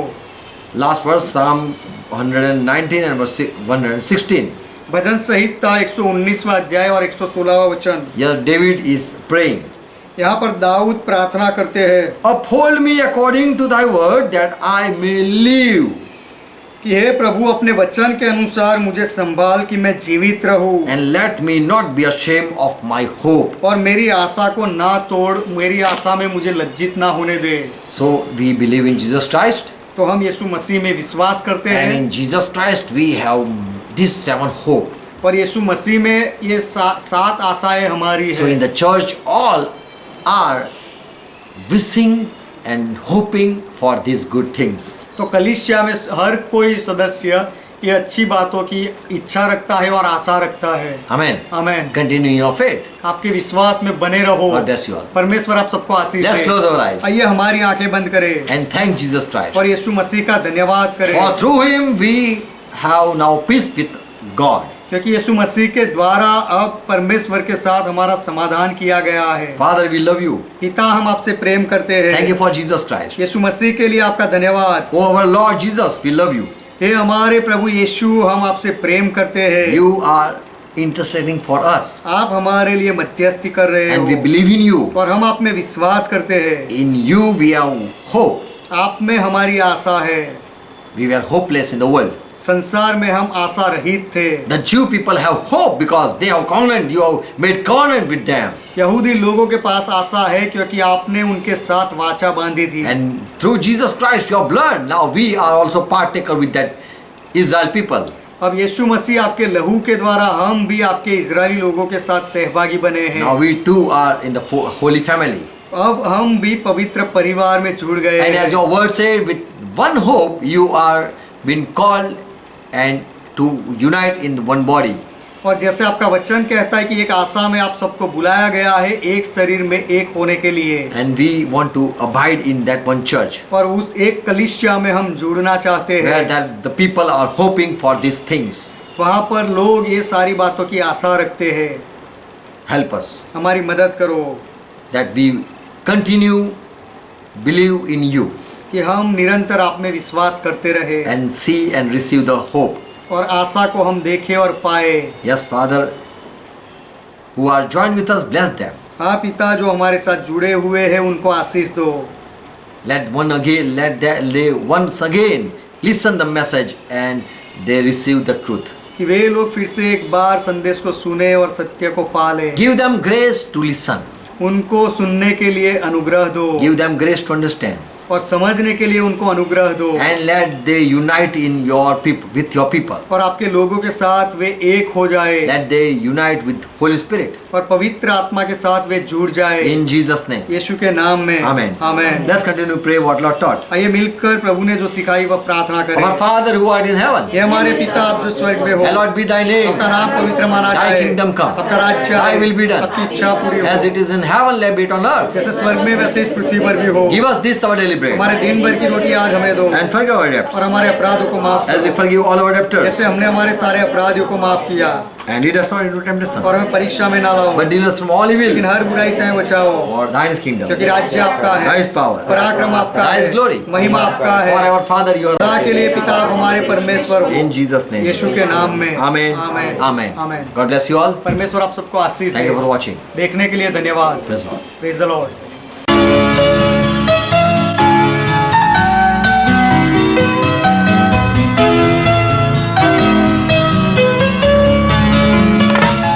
[SPEAKER 1] Last verse, Psalm 119 and verse 116.
[SPEAKER 2] भजन संहिता 119वां अध्याय और 116वां वचन।
[SPEAKER 1] Here David is praying.
[SPEAKER 2] यहाँ पर दाऊद प्रार्थना करते हैं
[SPEAKER 1] Uphold me according to thy word, that I may live.
[SPEAKER 2] कि हे प्रभु अपने वचन के अनुसार मुझे संभाल कि मैं जीवित रहूं,
[SPEAKER 1] And let me not be ashamed of my hope.
[SPEAKER 2] और मेरी आशा को ना तोड़, मेरी आशा में मुझे लज्जित ना होने दे।
[SPEAKER 1] So we believe in Jesus Christ,
[SPEAKER 2] तो हम यीशु मसीह में विश्वास करते
[SPEAKER 1] and
[SPEAKER 2] हैं
[SPEAKER 1] in Jesus Christ we have these 7 hope.
[SPEAKER 2] और यीशु मसीह में ये 7 आशाएं हमारी
[SPEAKER 1] So in
[SPEAKER 2] है।
[SPEAKER 1] the church all are wishing and hoping for these good things.
[SPEAKER 2] तो कलीसिया में हर कोई सदस्य ये अच्छी बातों की इच्छा रखता है और आशा रखता है।
[SPEAKER 1] Amen.
[SPEAKER 2] Amen.
[SPEAKER 1] Continue your faith.
[SPEAKER 2] आपके विश्वास में बने रहो।
[SPEAKER 1] God bless you all.
[SPEAKER 2] परमेश्वर आप सबको आशीष
[SPEAKER 1] Let's
[SPEAKER 2] they.
[SPEAKER 1] close our eyes
[SPEAKER 2] आइए हमारी आंखें बंद करें
[SPEAKER 1] and thank Jesus Christ.
[SPEAKER 2] और यीशु मसीह का धन्यवाद करें,
[SPEAKER 1] For through him we have now peace with God.
[SPEAKER 2] क्योंकि यीशु मसीह के द्वारा अब परमेश्वर के साथ हमारा समाधान किया गया है।
[SPEAKER 1] Father, we love you.
[SPEAKER 2] पिता हम आपसे प्रेम करते
[SPEAKER 1] Thank you
[SPEAKER 2] हैं।
[SPEAKER 1] for Jesus Christ.
[SPEAKER 2] यीशु मसीह के लिए आपका धन्यवाद।
[SPEAKER 1] Oh, our Lord Jesus, we love you.
[SPEAKER 2] हे हमारे प्रभु यीशु, हम आपसे प्रेम करते हैं।
[SPEAKER 1] You are interceding for us,
[SPEAKER 2] आप हमारे लिए मध्यस्थी कर रहे
[SPEAKER 1] and we
[SPEAKER 2] हो
[SPEAKER 1] believe in you.
[SPEAKER 2] और हम आप में विश्वास करते हैं।
[SPEAKER 1] In you we have hope.
[SPEAKER 2] आप में हमारी आशा है।
[SPEAKER 1] We were hopeless in the world.
[SPEAKER 2] संसार में हम आशा रहित थे।
[SPEAKER 1] The Jew people have hope because they have covenant. You have made covenant with them,
[SPEAKER 2] यहूदी लोगों के पास आशा है क्योंकि आपने उनके साथ वाचा बांधी थी।
[SPEAKER 1] and through Jesus Christ, your blood, now we are also partaker with that Israel people.
[SPEAKER 2] अब यीशु मसीह आपके लहू के द्वारा हम भी आपके इजरायली लोगों के साथ सहभागी बने हैं।
[SPEAKER 1] Now we too are in the holy family.
[SPEAKER 2] अब हम भी पवित्र परिवार में जुड़ गए
[SPEAKER 1] And as
[SPEAKER 2] हैं।
[SPEAKER 1] your word said, with one hope you are been called and to unite in one body.
[SPEAKER 2] और जैसे आपका वचन कहता है कि एक आशा में आप सबको बुलाया गया है एक शरीर में एक होने के लिए,
[SPEAKER 1] And we want to abide in that one church
[SPEAKER 2] और उस एक कलीसिया में हम जुड़ना चाहते
[SPEAKER 1] where
[SPEAKER 2] हैं।
[SPEAKER 1] that the people are hoping for these things.
[SPEAKER 2] वहाँ पर लोग ये सारी बातों की आशा रखते हैं।
[SPEAKER 1] Help us
[SPEAKER 2] हमारी मदद करो
[SPEAKER 1] that we continue believe in you
[SPEAKER 2] कि हम निरंतर आप में विश्वास करते रहे
[SPEAKER 1] and see and receive the hope.
[SPEAKER 2] और आशा को हम देखें और पाए।
[SPEAKER 1] Yes, Father, who are joined with us, bless them.
[SPEAKER 2] हाँ पिता, जो हमारे साथ जुड़े हुए हैं उनको आशीष दो।
[SPEAKER 1] Let they once again listen the message and they receive the truth.
[SPEAKER 2] कि वे लोग फिर से एक बार संदेश को सुने और सत्य को पाले।
[SPEAKER 1] Give them grace to listen.
[SPEAKER 2] उनको सुनने के लिए अनुग्रह दो
[SPEAKER 1] Give them grace to understand.
[SPEAKER 2] और समझने के लिए उनको अनुग्रह दो।
[SPEAKER 1] And let they unite in your people, with your people.
[SPEAKER 2] और आपके लोगों के साथ वे एक हो जाए।
[SPEAKER 1] Let they unite with Holy Spirit.
[SPEAKER 2] और पवित्र आत्मा के साथ वे जुड़ जाए
[SPEAKER 1] In Jesus' name.
[SPEAKER 2] यीशु के नाम में
[SPEAKER 1] Amen.
[SPEAKER 2] Amen.
[SPEAKER 1] Let's continue to pray what Lord taught.
[SPEAKER 2] आइए मिलकर प्रभु ने जो सिखाई वह प्रार्थना करें।
[SPEAKER 1] Our Father who art in heaven,
[SPEAKER 2] ये हमारे पिता आप जो स्वर्ग में हो,
[SPEAKER 1] hallowed be thy name.
[SPEAKER 2] आपका नाम पवित्र माना
[SPEAKER 1] Thy
[SPEAKER 2] जाए,
[SPEAKER 1] kingdom come.
[SPEAKER 2] आपका राज्य
[SPEAKER 1] Thy
[SPEAKER 2] आए,
[SPEAKER 1] will be done.
[SPEAKER 2] आपकी इच्छा पूरी हो,
[SPEAKER 1] As it is in heaven, let it be on earth.
[SPEAKER 2] जैसे स्वर्ग में वैसे इस पृथ्वी पर भी हो।
[SPEAKER 1] Give us this our daily bread.
[SPEAKER 2] हमारे दिन भर की रोटी आज हमें दो
[SPEAKER 1] And forgive our debts,
[SPEAKER 2] और हमारे अपराधों को माफ
[SPEAKER 1] as we
[SPEAKER 2] करो
[SPEAKER 1] forgive all our debtors.
[SPEAKER 2] जैसे हमने हमारे सारे अपराधियों को माफ किया,
[SPEAKER 1] And lead us not into temptation,
[SPEAKER 2] और हमें परीक्षा में ना लाओ
[SPEAKER 1] but deliver us from all
[SPEAKER 2] लेकिन
[SPEAKER 1] evil.
[SPEAKER 2] हर बुराई से हमें बचाओ,
[SPEAKER 1] For thine is kingdom,
[SPEAKER 2] क्योंकि राज्य आपका
[SPEAKER 1] thine
[SPEAKER 2] है,
[SPEAKER 1] is power,
[SPEAKER 2] पराक्रम आपका
[SPEAKER 1] thine
[SPEAKER 2] है,
[SPEAKER 1] is glory.
[SPEAKER 2] महिमा आपका
[SPEAKER 1] For
[SPEAKER 2] है।
[SPEAKER 1] our Father, you are
[SPEAKER 2] खुदा के लिए पिता आप हमारे परमेश्वर हो,
[SPEAKER 1] in Jesus' name.
[SPEAKER 2] यीशु के नाम में
[SPEAKER 1] Amen.
[SPEAKER 2] Amen
[SPEAKER 1] Amen.
[SPEAKER 2] Amen.
[SPEAKER 1] God bless you all.
[SPEAKER 2] परमेश्वर आप सबको आशीष
[SPEAKER 1] Thank you
[SPEAKER 2] they.
[SPEAKER 1] for watching.
[SPEAKER 2] देखने के लिए धन्यवाद।
[SPEAKER 1] Praise God.
[SPEAKER 2] Praise the Lord.